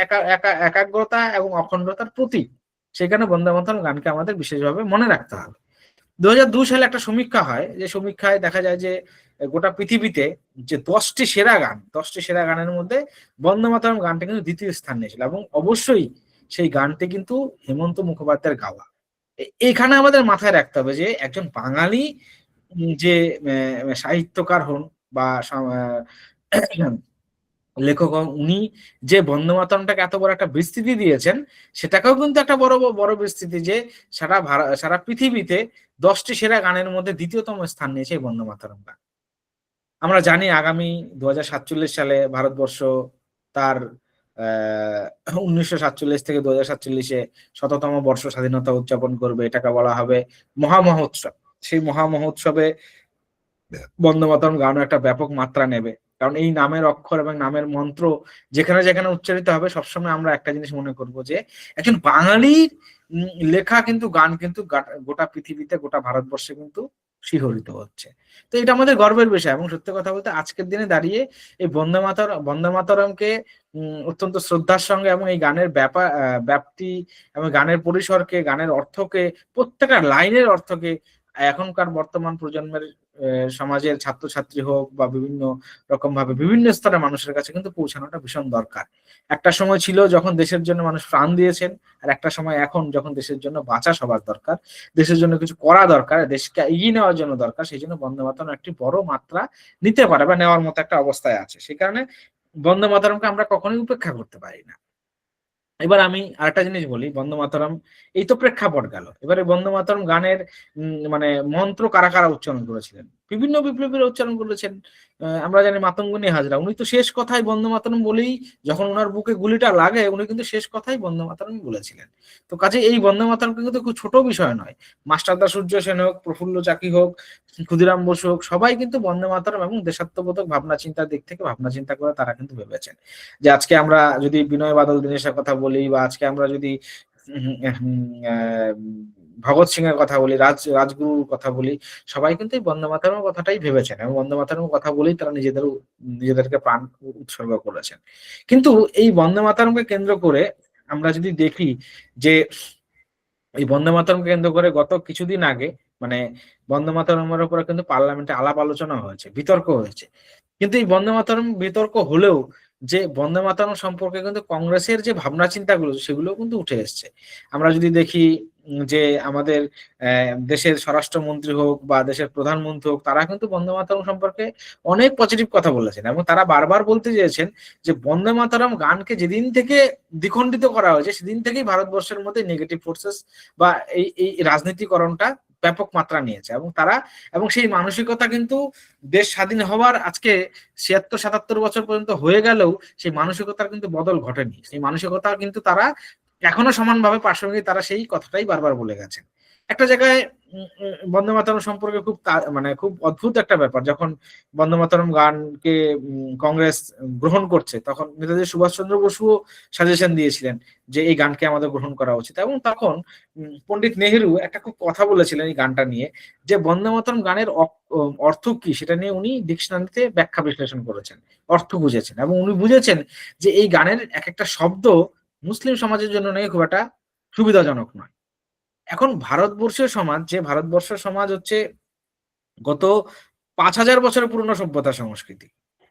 একাগ্রতা এবং অখণ্ডতার প্রতীক। সেখানে বন্দে মাতরম গানকে আমাদের বিশেষভাবে মনে রাখতে হবে। 2002 সালে একটা সমীক্ষা হয়, যে সমীক্ষায় দেখা যায় যে গোটা পৃথিবীতে যে 10টি সেরা গানের মধ্যে বন্দে মাতরম গানটা কিন্তু দ্বিতীয় স্থান নিয়েছিল, এবং অবশ্যই সেই গানটি কিন্তু হেমন্ত মুখোপাধ্যায়ের গাওয়া। এখানে আমাদের মাথায় রাখতে হবে যে একজন বাঙালি যে সাহিত্যকার হন বা লেখক হন, উনি যে বন্দে মাতরমটাকে এত বড় একটা বিস্তৃতি দিয়েছেন, সেটাকেও কিন্তু একটা বড় বিস্তৃতি, যে সারা পৃথিবীতে 10টি সেরা গানের মধ্যে দ্বিতীয়তম স্থান নিয়েছে এই বন্দে মাতরম গান। আমরা জানি আগামী 2047 সালে ভারতবর্ষ তার 1947 থেকে 2047-এ 100তম বর্ষ স্বাধীনতা উদযাপন করবে। এটাকে বলা হবে মহামহোৎসব। সেই মহামহোৎসবে বন্দে মাতরম গানও একটা ব্যাপক মাত্রা নেবে। কারণ এই নামের অক্ষর এবং নামের মন্ত্র যেখানে যেখানে উচ্চারিত হবে সবসময় আমরা একটা জিনিস মনে করব যে একজন বাঙালির লেখা কিন্তু গান কিন্তু গোটা পৃথিবীতে, গোটা ভারতবর্ষে কিন্তু শিহরিত হচ্ছে। তো এটা আমাদের গর্বের বিষয়। এবং সত্যি কথা বলতে আজকের দিনে দাঁড়িয়ে এই বন্দে মাতরমকে অত্যন্ত শ্রদ্ধার সঙ্গে এবং এই গানের ব্যাপ্তি এবং গানের পরিসরকে, গানের অর্থকে, প্রত্যেকটা লাইনের অর্থকে এখনকার বর্তমান প্রজন্মের সমাজের ছাত্রছাত্রী হোক বা বিভিন্ন রকম ভাবে বিভিন্ন স্তরের মানুষের কাছে কিন্তু পৌঁছানোটা ভীষণ দরকার। একটা সময় ছিল যখন দেশের জন্য মানুষ প্রাণ দিয়েছেন, আর একটা সময় এখন যখন দেশের জন্য বাঁচা সবার দরকার, দেশের জন্য কিছু করা দরকার, দেশকে এগিয়ে নেওয়ার জন্য দরকার। সেই জন্য বন্দে মাতরম একটি বড় মাত্রা নিতে পারে বা নেওয়ার মতো একটা অবস্থায় আছে। সেই কারণে বন্দে মাতরমকে আমরা কখনোই উপেক্ষা করতে পারি না। এবার আমি আরেকটা জিনিস বলি, বন্দে মাতরম এই তো প্রেক্ষাপট গেল। এবারে বন্দে মাতরম গানের মানে মন্ত্র কারা কারা উচ্চারণ করেছিলেন? বিভিন্ন বিপ্লবীরা উচ্চারণ করেছেন। আমরা জানি মাতঙ্গিনী হাজরা, উনি তো শেষ কথায় বন্দে মাতরম বলেই, যখন ওনার বুকে গুলিটা লাগে উনি কিন্তু শেষ কথাই বন্দে মাতরম বলেছিলেন। তো কাজে এই বন্দে মাতরম কিন্তু খুব ছোট বিষয় নয়। মাস্টারদা সূর্য সেন হোক, প্রফুল্ল চাকি হোক, ক্ষুদিরাম বসু হোক, সবাই কিন্তু বন্দে মাতরম এবং দেশাত্মবোধক ভাবনা চিন্তার দিক থেকে ভাবনা চিন্তা করে তারা কিন্তু ভেবেছেন যে আজকে আমরা যদি বিনয় বাদল দীনেশের কথা বলি, বা আজকে আমরা যদি ভগৎ সিং এর কথা বলি, রাজগুরুর কথা বলি, সবাই কিন্তু এই বন্দে মাতরমের কথাটাই ভেবেছেন এবং বন্দে মাতরমের কথা বলেই তারা নিজেদেরকে প্রাণ উৎসর্গ করেছেন। কিন্তু এই বন্দে মাতরমকে কেন্দ্র করে আমরা যদি দেখি যে এই বন্দে মাতরমকে কেন্দ্র করে গত কিছুদিন আগে মানে বন্দে মাতরমের উপরে কিন্তু পার্লামেন্টে আলাপ আলোচনা হয়েছে, বিতর্ক হয়েছে। কিন্তু এই বন্দে মাতরম বিতর্ক হলেও যে বন্দে মাতরম সম্পর্কে কিন্তু কংগ্রেসের যে ভাবনা চিন্তাগুলো সেগুলো কিন্তু উঠে এসছে। আমরা যদি দেখি যে আমাদের দেশের স্বরাষ্ট্রমন্ত্রী হোক বা দেশের প্রধানমন্ত্রী হোক, তারা কিন্তু বন্দে মাতরম সম্পর্কে অনেক পজিটিভ কথা বলেছেন এবং তারা বারবার বলতে চেয়েছেন যে বন্দে মাতরম গানকে যেদিন থেকে দ্বিখণ্ডিত করা হয়েছে সেদিন থেকেই ভারতবর্ষের মধ্যে নেগেটিভ ফোর্সেস বা এই রাজনীতিকরণটা ব্যাপক মাত্রা নিয়েছে এবং তারা এবং সেই মানসিকতা কিন্তু দেশ স্বাধীন হওয়ার আজকে ৭৬-৭৭ বছর পর্যন্ত হয়ে গেলেও সেই মানসিকতার কিন্তু বদল ঘটেনি। সেই মানসিকতা কিন্তু তারা এখনো সমানভাবে প্রাসঙ্গিক, তারা সেই কথাটাই বারবার বলে গেছেন। একটা জায়গায় বন্দে মাতরম সম্পর্কে মানে খুব অদ্ভুত একটা ব্যাপার, যখন বন্দে মাতরম গানকে কংগ্রেস গ্রহণ করছে তখন নেতাজি সুভাষচন্দ্র বসুও সাজেশন দিয়েছিলেন যে এই গানকে আমাদের গ্রহণ করা উচিত। এবং তখন পণ্ডিত নেহেরু একটা খুব কথা বলেছিলেন এই গানটা নিয়ে, যে বন্দে মাতরম গানের অর্থ কি সেটা নিয়ে উনি ডিকশনারিতে ব্যাখ্যা বিশ্লেষণ করেছেন, অর্থ বুঝেছেন এবং উনি বুঝেছেন যে এই গানের এক একটা শব্দ মুসলিম সমাজের জন্য নাকি খুব একটা সুবিধাজনক নয়। এখন ভারতবর্ষীয় সমাজ, যে ভারতবর্ষের সমাজ হচ্ছে গত ৫,০০০ বছরের পুরনো সভ্যতা সংস্কৃতি,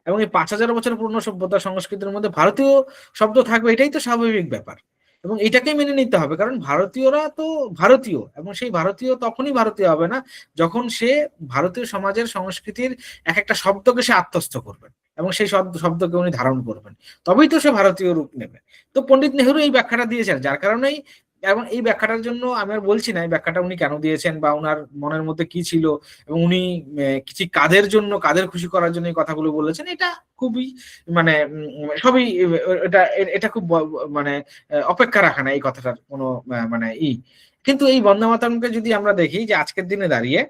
এবং এই ৫,০০০ বছরের পুরনো সভ্যতা সংস্কৃতির মধ্যে ভারতীয় শব্দ থাকবে, এটাই তো স্বাভাবিক ব্যাপার এবং এটাকেই মেনে নিতে হবে। কারণ ভারতীয়রা তো ভারতীয় এবং সেই ভারতীয় তখনই ভারতীয় হবে না যখন সে ভারতীয় সমাজের সংস্কৃতির এক একটা শব্দকে সে আত্মস্থ করবেন এবং সেই শব্দকে উনি ধারণ করবেন, তবেই তো সে ভারতীয় রূপ নেবে। তো পণ্ডিত নেহেরু এই ব্যাখ্যাটা দিয়েছেন, যার কারণেই এবং এই ব্যাখ্যাটার জন্য আমি আর বলছি না এই ব্যাখ্যাটা উনি কেন দিয়েছেন বা উনার মনের মধ্যে কি ছিল এবং উনি কিছু কাদের জন্য, কাদের খুশি করার জন্য এই কথাগুলো বলেছেন, এটা খুবই মানে সবই এটা এটা খুব মানে অপেক্ষা রাখা না এই কথাটার কোনো মানে কিন্তু এই বন্দে মাতরমকে যদি আমরা দেখি যে আজকের দিনে দাঁড়িয়ে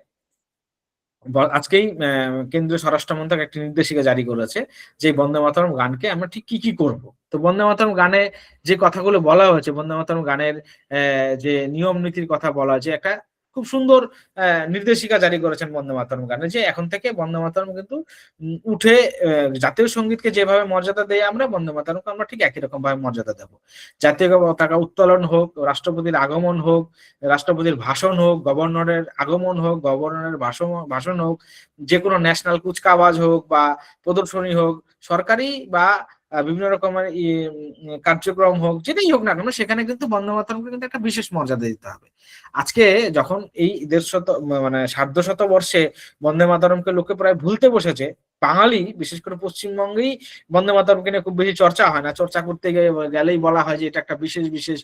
আজকেই কেন্দ্রীয় স্বরাষ্ট্র মন্ত্রক একটি নির্দেশিকা জারি করেছে যে বন্দে মাতরম গানকে আমরা ঠিক কি কি করব। তো বন্দে মাতরম গানে যে কথাগুলো বলা হয়েছে, বন্দে মাতরম গানের যে নিয়ম নীতির কথা বলা হয়েছে, একটা খুব সুন্দর নির্দেশিকা জারি করেছেন বন্দে মাতরম গানে, যে এখন থেকে বন্দে মাতরম কিন্তু উঠে জাতীয় সঙ্গীতকে যেভাবে মর্যাদা দেয় আমরা বন্দে মাতরমকে আমরা ঠিক একই রকম ভাবে মর্যাদা দেবো। জাতীয় পতাকা উত্তোলন হোক, রাষ্ট্রপতির আগমন হোক, রাষ্ট্রপতির ভাষণ হোক, গভর্নরের আগমন হোক, গভর্নরের ভাষণ হোক, যে কোনো ন্যাশনাল কুচকাওয়াজ হোক বা প্রদর্শনী হোক, সরকারি বা বিভিন্ন রকমের কার্যক্রম হোক, যেটাই হোক না কেন সেখানে কিন্তু বন্দে মাতরমকে কিন্তু একটা বিশেষ মর্যাদা দিতে হবে। আজকে যখন এই ১৫০ মানে ১৫০ বর্ষে বন্দে মাতরমকে লোকে প্রায় ভুলতে বসেছে, বাঙালি বিশেষ করে পশ্চিমবঙ্গেই বন্দে মাতরমকে নিয়ে খুব বেশি চর্চা হয় না, চর্চা করতে গেলেই বলা হয় যে এটা একটা বিশেষ বিশেষ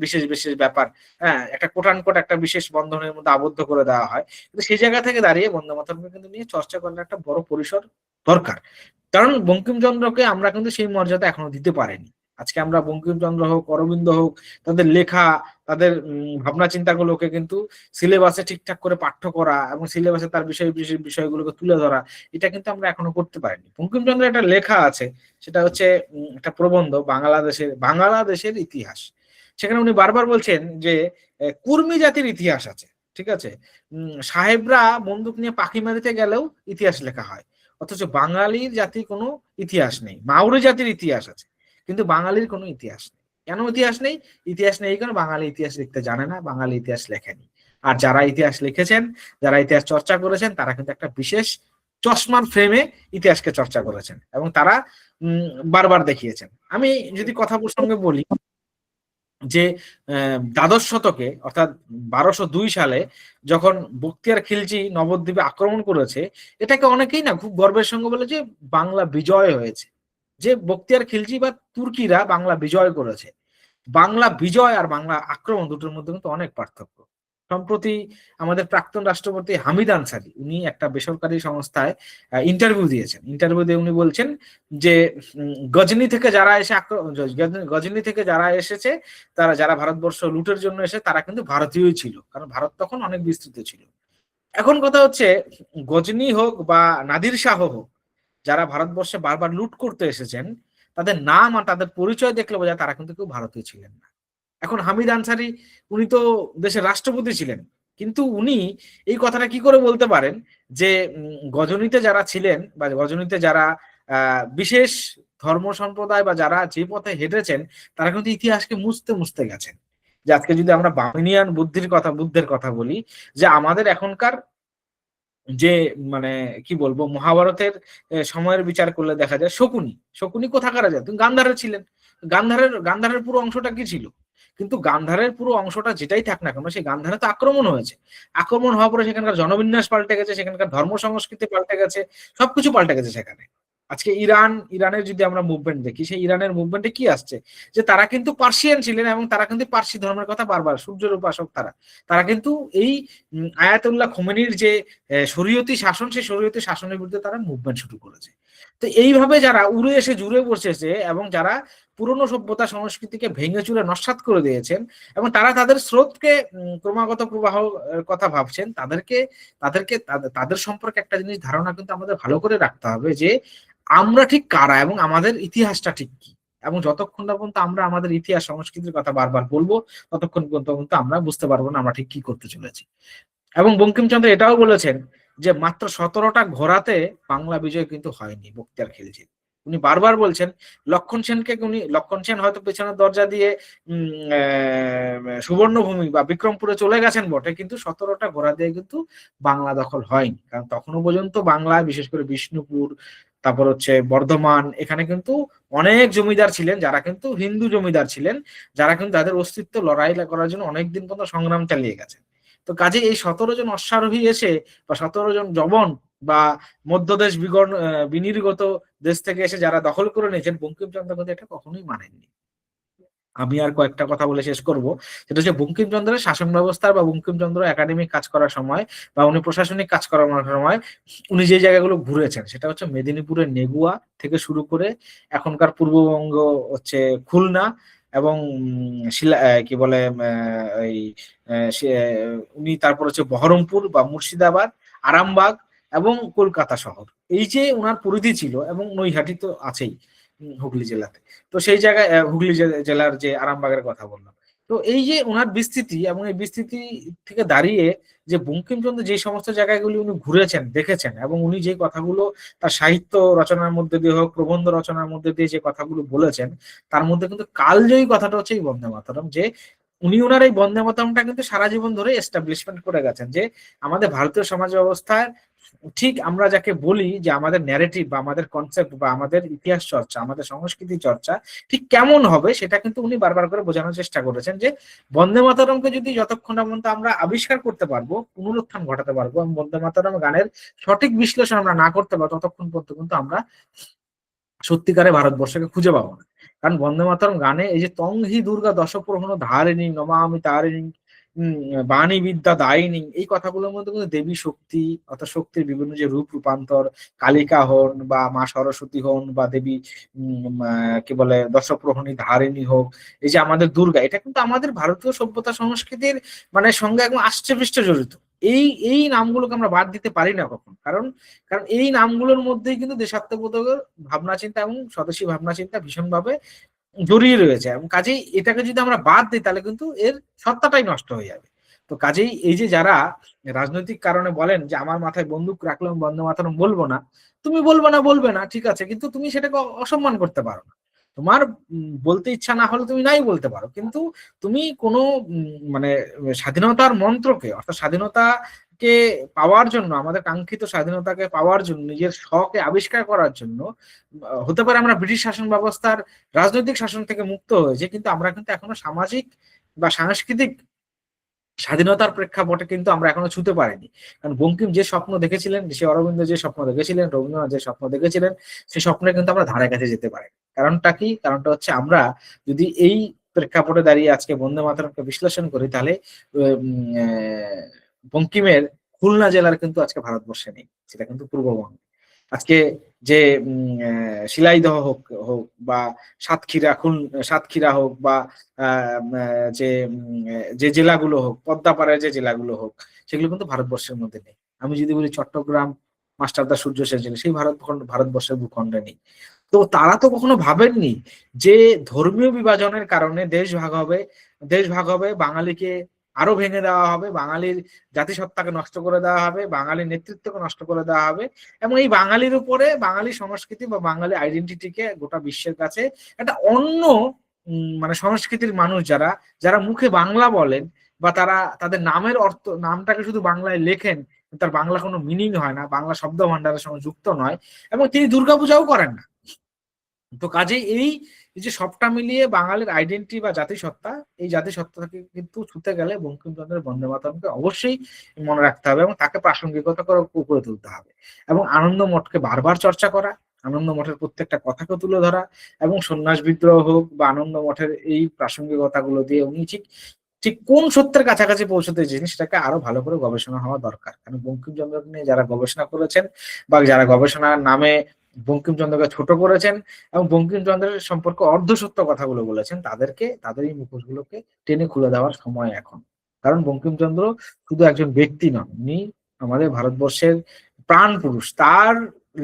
বিশেষ বিশেষ ব্যাপার, হ্যাঁ একটা কোটানকোট একটা বিশেষ বন্ধনের মধ্যে আবদ্ধ করে দেওয়া হয়। কিন্তু সেই জায়গা থেকে দাঁড়িয়ে বন্দে মাতরমকে কিন্তু নিয়ে চর্চা করার একটা বড় পরিসর দরকার, কারণ বঙ্কিমচন্দ্রকে আমরা কিন্তু সেই মর্যাদা এখনো দিতে পারিনি। আজকে আমরা বঙ্কিমচন্দ্র হোক, অরবিন্দ হোক, তাদের লেখা, তাদের ভাবনা চিন্তাগুলোকে কিন্তু সিলেবাসে ঠিকঠাক করে পাঠ্য করা এবং সিলেবাসে তার বিষয়গুলোকে তুলে ধরা, এটা কিন্তু আমরা এখনো করতে পারিনি। বঙ্কিমচন্দ্রের একটা লেখা আছে, সেটা হচ্ছে একটা প্রবন্ধ, বাংলাদেশের ইতিহাস। সেখানে উনি বারবার বলছেন যে কুর্মি জাতির ইতিহাস আছে, ঠিক আছে, সাহেবরা বন্দুক নিয়ে পাখি মারিতে গেলেও ইতিহাস লেখা হয়, অথচ বাঙালির জাতির কোনো ইতিহাস নেই। মাউরি জাতির ইতিহাস আছে, কিন্তু বাঙালির কোনো ইতিহাস নেই। কেন ইতিহাস নেই? ইতিহাস নেই কারণ বাঙালি ইতিহাস লিখতে জানে না, বাঙালি ইতিহাস লেখেনি। আর যারা ইতিহাস লিখেছেন, যারা ইতিহাস চর্চা করেছেন, তারা কিন্তু একটা বিশেষ চশমার ফ্রেমে ইতিহাসকে চর্চা করেছেন এবং তারা বারবার দেখিয়েছেন। আমি যদি কথা প্রসঙ্গে বলি যে দ্বাদশ শতকে অর্থাৎ 1202 সালে যখন বখতিয়ার খিলজি নবদ্বীপে আক্রমণ করেছে, এটাকে অনেকেই না খুব গর্বের সঙ্গে বলে যে বাংলা বিজয় হয়েছে, যে বখতিয়ার খিলজি বা তুর্কিরা বাংলা বিজয় করেছে। বাংলা বিজয় আর বাংলা আক্রমণ দুটোর মধ্যে কিন্তু অনেক পার্থক্য। সম্প্রতি আমাদের প্রাক্তন রাষ্ট্রপতি হামিদ আনসারী, উনি একটা বেসরকারি সংস্থায় ইন্টারভিউ দিয়েছেন। ইন্টারভিউ দিয়ে উনি বলছেন যে গজনি থেকে যারা গজনি থেকে যারা এসেছে, তারা যারা ভারতবর্ষ লুটের জন্য এসে, তারা কিন্তু ভারতীয়ই ছিল, কারণ ভারত তখন অনেক বিস্তৃত ছিল। এখন কথা হচ্ছে, গজনি হোক বা নাদির শাহ হোক, যারা ভারতবর্ষে বারবার লুট করতে এসেছেন, তাদের নাম আর তাদের পরিচয় দেখলে বোঝা তারা কিন্তু কেউ ভারতীয় ছিলেন না। এখন হামিদ আনসারী, উনি তো দেশের রাষ্ট্রপতি ছিলেন, কিন্তু উনি এই কথাটা কি করে বলতে পারেন যে গজনীতে যারা ছিলেন বা গজনীতে যারা বিশেষ ধর্ম সম্প্রদায় বা যারা যে পথে হেঁটেছেন, তারা কিন্তু ইতিহাসকে মুছতে মুছতে গেছেন। যে আজকে যদি আমরা বামিনিয়ান বুদ্ধের কথা বলি, যে আমাদের এখনকার যে মানে কি বলবো, মহাভারতের সময়ের বিচার করলে দেখা যায় শকুনি কোথাকার যায়, তুমি গান্ধারে ছিলেন। গান্ধারের পুরো অংশটা কি ছিল? কিন্তু গান্ধারের পুরো অংশটা যেটাই থাক না কেন, সেই গান্ধারে তো আক্রমণ হয়েছে। আক্রমণ হওয়ার পরে সেখানকার জনবিন্যাস পাল্টে গেছে, সেখানকার ধর্ম সংস্কৃতি পাল্টে গেছে, সবকিছু পাল্টে গেছে সেখানে। আজকে ইরানের যদি আমরা মুভমেন্ট দেখি, সেই ইরানের মুভমেন্টে কি আসছে, যে তারা কিন্তু পার্সিয়ান ছিলেন এবং তারা কিন্তু পার্সি ধর্মের কথা বারবার, সূর্যের উপাসক তারা। তারা কিন্তু এই আয়াতুল্লাহ খোমেনির যে শরীয়তি শাসন, সেই শরীয়তি শাসনের বিরুদ্ধে তারা মুভমেন্ট শুরু করেছে। তো এইভাবে যারা উড়ে এসে জুড়ে বসেছে এবং যারা পুরনো সভ্যতা সংস্কৃতিকে ভেঙে চুরে নস্যাৎ করে দিয়েছেন এবং তারা তাদের স্রোতকে ক্রমাগত প্রবাহ কথা ভাবছেন, তাদের সম্পর্কে একটা জিনিস ধারণা কিন্তু আমাদের ভালো করে রাখতে হবে, যে আমরা ঠিক কারা এবং আমাদের ইতিহাসটা ঠিক কি। এবং যতক্ষণ না পর্যন্ত আমরা আমাদের ইতিহাস সংস্কৃতির কথা বারবার বলবো, ততক্ষণ পর্যন্ত আমরা বুঝতে পারবো না আমরা ঠিক কি করতে চলেছি। এবং বঙ্কিমচন্দ্র এটাও বলেছেন যে মাত্র 17টা ঘোড়াতে বাংলা বিজয় কিন্তু হয়নি বখতিয়ার খিলজির। উনি বারবার বলছেন, লক্ষণ সেন হয়তো পেছনের দরজা দিয়ে সুবর্ণভূমি বা বিক্রমপুরে চলে গেছেন বটে, কিন্তু 17টা ঘোড়া দিয়ে কিন্তু বাংলা দখল হয়নি। কারণ তখনো পর্যন্ত বাংলায়, বিশেষ করে বিষ্ণুপুর, তারপর হচ্ছে বর্ধমান, এখানে কিন্তু অনেক জমিদার ছিলেন, যারা কিন্তু হিন্দু জমিদার ছিলেন, যারা কিন্তু তাদের অস্তিত্ব লড়াই করার জন্য অনেকদিন পর্যন্ত সংগ্রাম চালিয়ে গেছে। তো কাজে এই 17 জন অশ্বারোহী এসে বা 17 জন জবন বা মধ্যদেশ বিনির্গত দেশ থেকে এসে যারা দখল করে নিয়েছেন, বঙ্কিমচন্দ্র কিন্তু এটা কখনোই মানেননি। আমি আর কয়েকটা কথা বলে শেষ করব, সেটা হচ্ছে বঙ্কিমচন্দ্রের শাসন ব্যবস্থার বা বঙ্কিমচন্দ্র একাডেমিক কাজ করার সময় বা উনি প্রশাসনিক কাজ করার সময় উনি যে জায়গাগুলো ঘুরেছেন, সেটা হচ্ছে মেদিনীপুরের নেগুয়া থেকে শুরু করে এখনকার পূর্ববঙ্গ হচ্ছে খুলনা এবং কি বলে এই উনি তারপর হচ্ছে বহরমপুর বা মুর্শিদাবাদ, আরামবাগ এবং কলকাতা শহর, এই যে ওনার পরিধি ছিল, এবং নৈহাটি তো আছেই হুগলি জেলাতে। তো সেই জায়গায় হুগলি জেলার যে আরামবাগের কথা বললাম, তো এই যে ওনার বিস্তৃতি এবং এই বিস্তৃতি থেকে দাঁড়িয়ে যে বঙ্কিমচন্দ্র যে সমস্ত জায়গাগুলি উনি ঘুরেছেন, দেখেছেন, এবং উনি যে কথাগুলো তার সাহিত্য রচনার মধ্যে দিয়ে হোক, প্রবন্ধ রচনার মধ্যে দিয়ে যে কথাগুলো বলেছেন, তার মধ্যে কিন্তু কালজয়ী কথাটা হচ্ছে এই বন্দে মাতরম। যে উনি ওনার এই বন্দে মাতরমটা কিন্তু সারা জীবন ধরে এস্টাবলিশমেন্ট করে গেছেন, যে আমাদের ভারতীয় সমাজ ব্যবস্থায় ঠিক আমরা যাকে বলি যে আমাদের ন্যারেটিভ বা আমাদের কনসেপ্ট বা আমাদের ইতিহাস চর্চা, আমাদের সংস্কৃতি চর্চা ঠিক কেমন হবে, সেটা কিন্তু উনি বারবার করে বোঝানোর চেষ্টা করেছেন। যে বন্দে মাতরমকে যদি যতক্ষণ পর্যন্ত আমরা আবিষ্কার করতে পারবো, পুনরুত্থান ঘটাতে পারবো এবং বন্দে মাতরম গানের সঠিক বিশ্লেষণ আমরা না করতে পারবো, ততক্ষণ পর্যন্ত কিন্তু আমরা সত্যিকারে ভারতবর্ষকে খুঁজে পাবো না। কারণ বন্দে মাতরম গানে এই যে তং হি দুর্গা দশপ্রহণ ধারিণী নমামি তারিণী, উম বাণী বিদ্যা দায়িনী, এই কথাগুলোর মধ্যে কিন্তু দেবী শক্তি অর্থাৎ শক্তির বিভিন্ন যে রূপ রূপান্তর, কালিকা হন বা মা সরস্বতী হন বা দেবী কি বলে দশপ্রহরী ধারিণী হোক, এই যে আমাদের দুর্গা, এটা কিন্তু আমাদের ভারতীয় সভ্যতা সংস্কৃতির মানে সঙ্গে একদম আষ্টে পৃষ্ঠে জড়িত। এই নামগুলোকে আমরা বাদ দিতে পারি না কখন, কারণ কারণ এই নামগুলোর মধ্যেই কিন্তু দেশাত্মবোধকের ভাবনা চিন্তা এবং স্বদেশী ভাবনা চিন্তা ভীষণভাবে জড়িয়ে রয়েছে, এবং কাজেই এটাকে যদি আমরা বাদ দিই তাহলে কিন্তু এর সত্তাটাই নষ্ট হয়ে যাবে। তো কাজেই এই যে যারা রাজনৈতিক কারণে বলেন যে আমার মাথায় বন্দুক রাখলাম বন্দে মাতরম বলবো না, তুমি বলবে না, বলবে না, ঠিক আছে, কিন্তু তুমি সেটাকে অসম্মান করতে পারো না। তোমার বলতে ইচ্ছা না হলে তুমি নাই বলতে পারো, কিন্তু তুমি কোনো মানে স্বাধীনতার মন্ত্রকে অর্থাৎ স্বাধীনতাকে পাওয়ার জন্য, আমাদের কাঙ্ক্ষিত স্বাধীনতাকে পাওয়ার জন্য, নিজের শখকে আবিষ্কার করার জন্য, হতে পারে আমরা ব্রিটিশ শাসন ব্যবস্থার রাজনৈতিক শাসন থেকে মুক্ত হয়েছে, কিন্তু আমরা কিন্তু এখনো সামাজিক বা সাংস্কৃতিক স্বাধীনতার প্রেক্ষাপটে কিন্তু আমরা এখনো ছুঁতে পারিনি। কারণ বঙ্কিম যে স্বপ্ন দেখেছিলেন, ঋষি অরবিন্দ যে স্বপ্ন দেখেছিলেন, রবীন্দ্রনাথ যে স্বপ্ন দেখেছিলেন, সেই স্বপ্নে কিন্তু আমরা ধারে কাছে যেতে পারি। কারণটা কি? কারণটা হচ্ছে আমরা যদি এই প্রেক্ষাপটে দাঁড়িয়ে আজকে বন্দে মাতরমকে বিশ্লেষণ করি, তাহলে বঙ্কিমের খুলনা জেলার কিন্তু আজকে ভারতবর্ষে নেই, সেটা কিন্তু পূর্ববঙ্গে। আজকে যে শিলাইদহ হোক হোক বা সাতক্ষীরা হোক বা যে যে জেলাগুলো হোক, পদ্মাপাড়ার যে জেলাগুলো হোক, সেগুলো কিন্তু ভারতবর্ষের মধ্যে নেই। আমি যদি বলি চট্টগ্রাম মাস্টারদা সূর্য সেন জেলা, সেই ভারতবর্ষের ভূখণ্ডে নেই। তো তারা তো কখনো ভাবেননি যে ধর্মীয় বিভাজনের কারণে দেশ ভাগ হবে, বাঙালিকে আরো ভেঙে দেওয়া হবে, বাঙালির জাতিসত্তাকে নষ্ট করে দেওয়া হবে, বাঙালির নেতৃত্বকে নষ্ট করে দেওয়া হবে, এবং এই বাঙালির উপরে বাঙালি সংস্কৃতি বা বাঙালি আইডেন্টিটিকে গোটা বিশ্বের কাছে একটা অন্য মানে সংস্কৃতির মানুষ যারা যারা মুখে বাংলা বলেন বা তারা তাদের নামের অর্থ, নামটাকে শুধু বাংলায় লেখেন, তার বাংলা কোনো মিনিং হয় না, বাংলা শব্দ ভান্ডারের সঙ্গে যুক্ত নয়, এবং তিনি দুর্গাপূজাও করেন না। তো কাজেই এই যে সবটা মিলিয়ে বাঙালির আইডেন্টিটি বা জাতিসত্তা, এই জাতিসত্তাকে কিন্তু ছুতে গেলে বঙ্কিমচন্দ্রের বন্দে মাতরমকে অবশ্যই মনে রাখতে হবে এবং তাকে প্রাসঙ্গিকতা করে উপরে তুলতে হবে, এবং আনন্দ মঠকে বারবার চর্চা করা, আনন্দ মঠের প্রত্যেকটা কথাকে তুলে ধরা, এবং সন্ন্যাস বিদ্রোহ হোক বা আনন্দ মঠের এই প্রাসঙ্গিকতাগুলো দিয়ে উনি ঠিক ঠিক কোন সত্যের কাছাকাছি পৌঁছতে চেয়েছেন সেটাকে আরো ভালো করে গবেষণা হওয়া দরকার। কারণ বঙ্কিমচন্দ্রকে নিয়ে যারা গবেষণা করেছেন বা যারা গবেষণার নামে বঙ্কিমচন্দ্রকে ছোট করেছেন এবং বঙ্কিমচন্দ্রের সম্পর্কে অর্ধসত্য কথাগুলো বলেছেন, তাদের এই মুখোশগুলোকে টেনে খুলে দেওয়ার সময় এখন। কারণ বঙ্কিমচন্দ্র শুধু একজন ব্যক্তি নন, উনি আমাদের ভারতবর্ষের প্রাণ পুরুষ। তার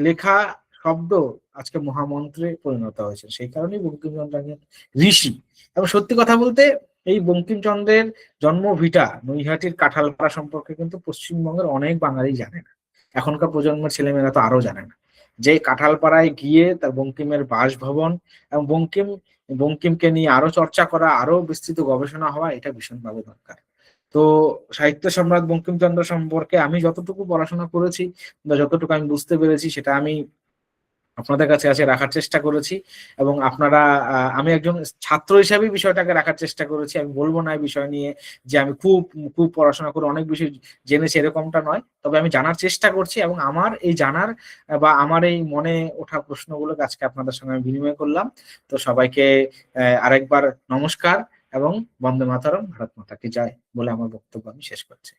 লেখা শব্দ আজকে মহামন্ত্রে পরিণত হয়েছে, সেই কারণেই বঙ্কিমচন্দ্র একজন ঋষি। এবং সত্যি কথা বলতে এই বঙ্কিমচন্দ্রের জন্মভিটা নৈহাটির কাঁঠালপাড়া সম্পর্কে কিন্তু পশ্চিমবঙ্গের অনেক বাঙালি জানে না, এখনকার প্রজন্মের ছেলেমেয়েরা তো আরো জানে না। যে কাঁঠালপাড়ায় গিয়ে তার বঙ্কিমের বাসভবন এবং বঙ্কিমকে নিয়ে আরো চর্চা করা, আরো বিস্তৃত গবেষণা হওয়া, এটা ভীষণভাবে দরকার। তো সাহিত্য সম্রাট বঙ্কিমচন্দ্র সম্পর্কে আমি যতটুকু পড়াশোনা করেছি বা যতটুকু আমি বুঝতে পেরেছি, সেটা আমি আপনাদের কাছে আছে রাখার চেষ্টা করেছি। এবং আপনারা আমি একজন ছাত্র হিসাবে বিষয়টাকে রাখার চেষ্টা করেছি। আমি বলবো না এই বিষয় নিয়ে যে আমি খুব খুব পড়াশোনা করে অনেক বিষয় জেনেছি, এরকমটা নয়। তবে আমি জানার চেষ্টা করছি এবং আমার এই জানার বা আমার এই মনে ওঠা প্রশ্নগুলোকে আজকে আপনাদের সঙ্গে আমি বিনিময় করলাম। তো সবাইকে আরেকবার নমস্কার এবং বন্দে মাতরম, ভারত মাতা কি জয় বলে আমার বক্তব্য আমি শেষ করছি।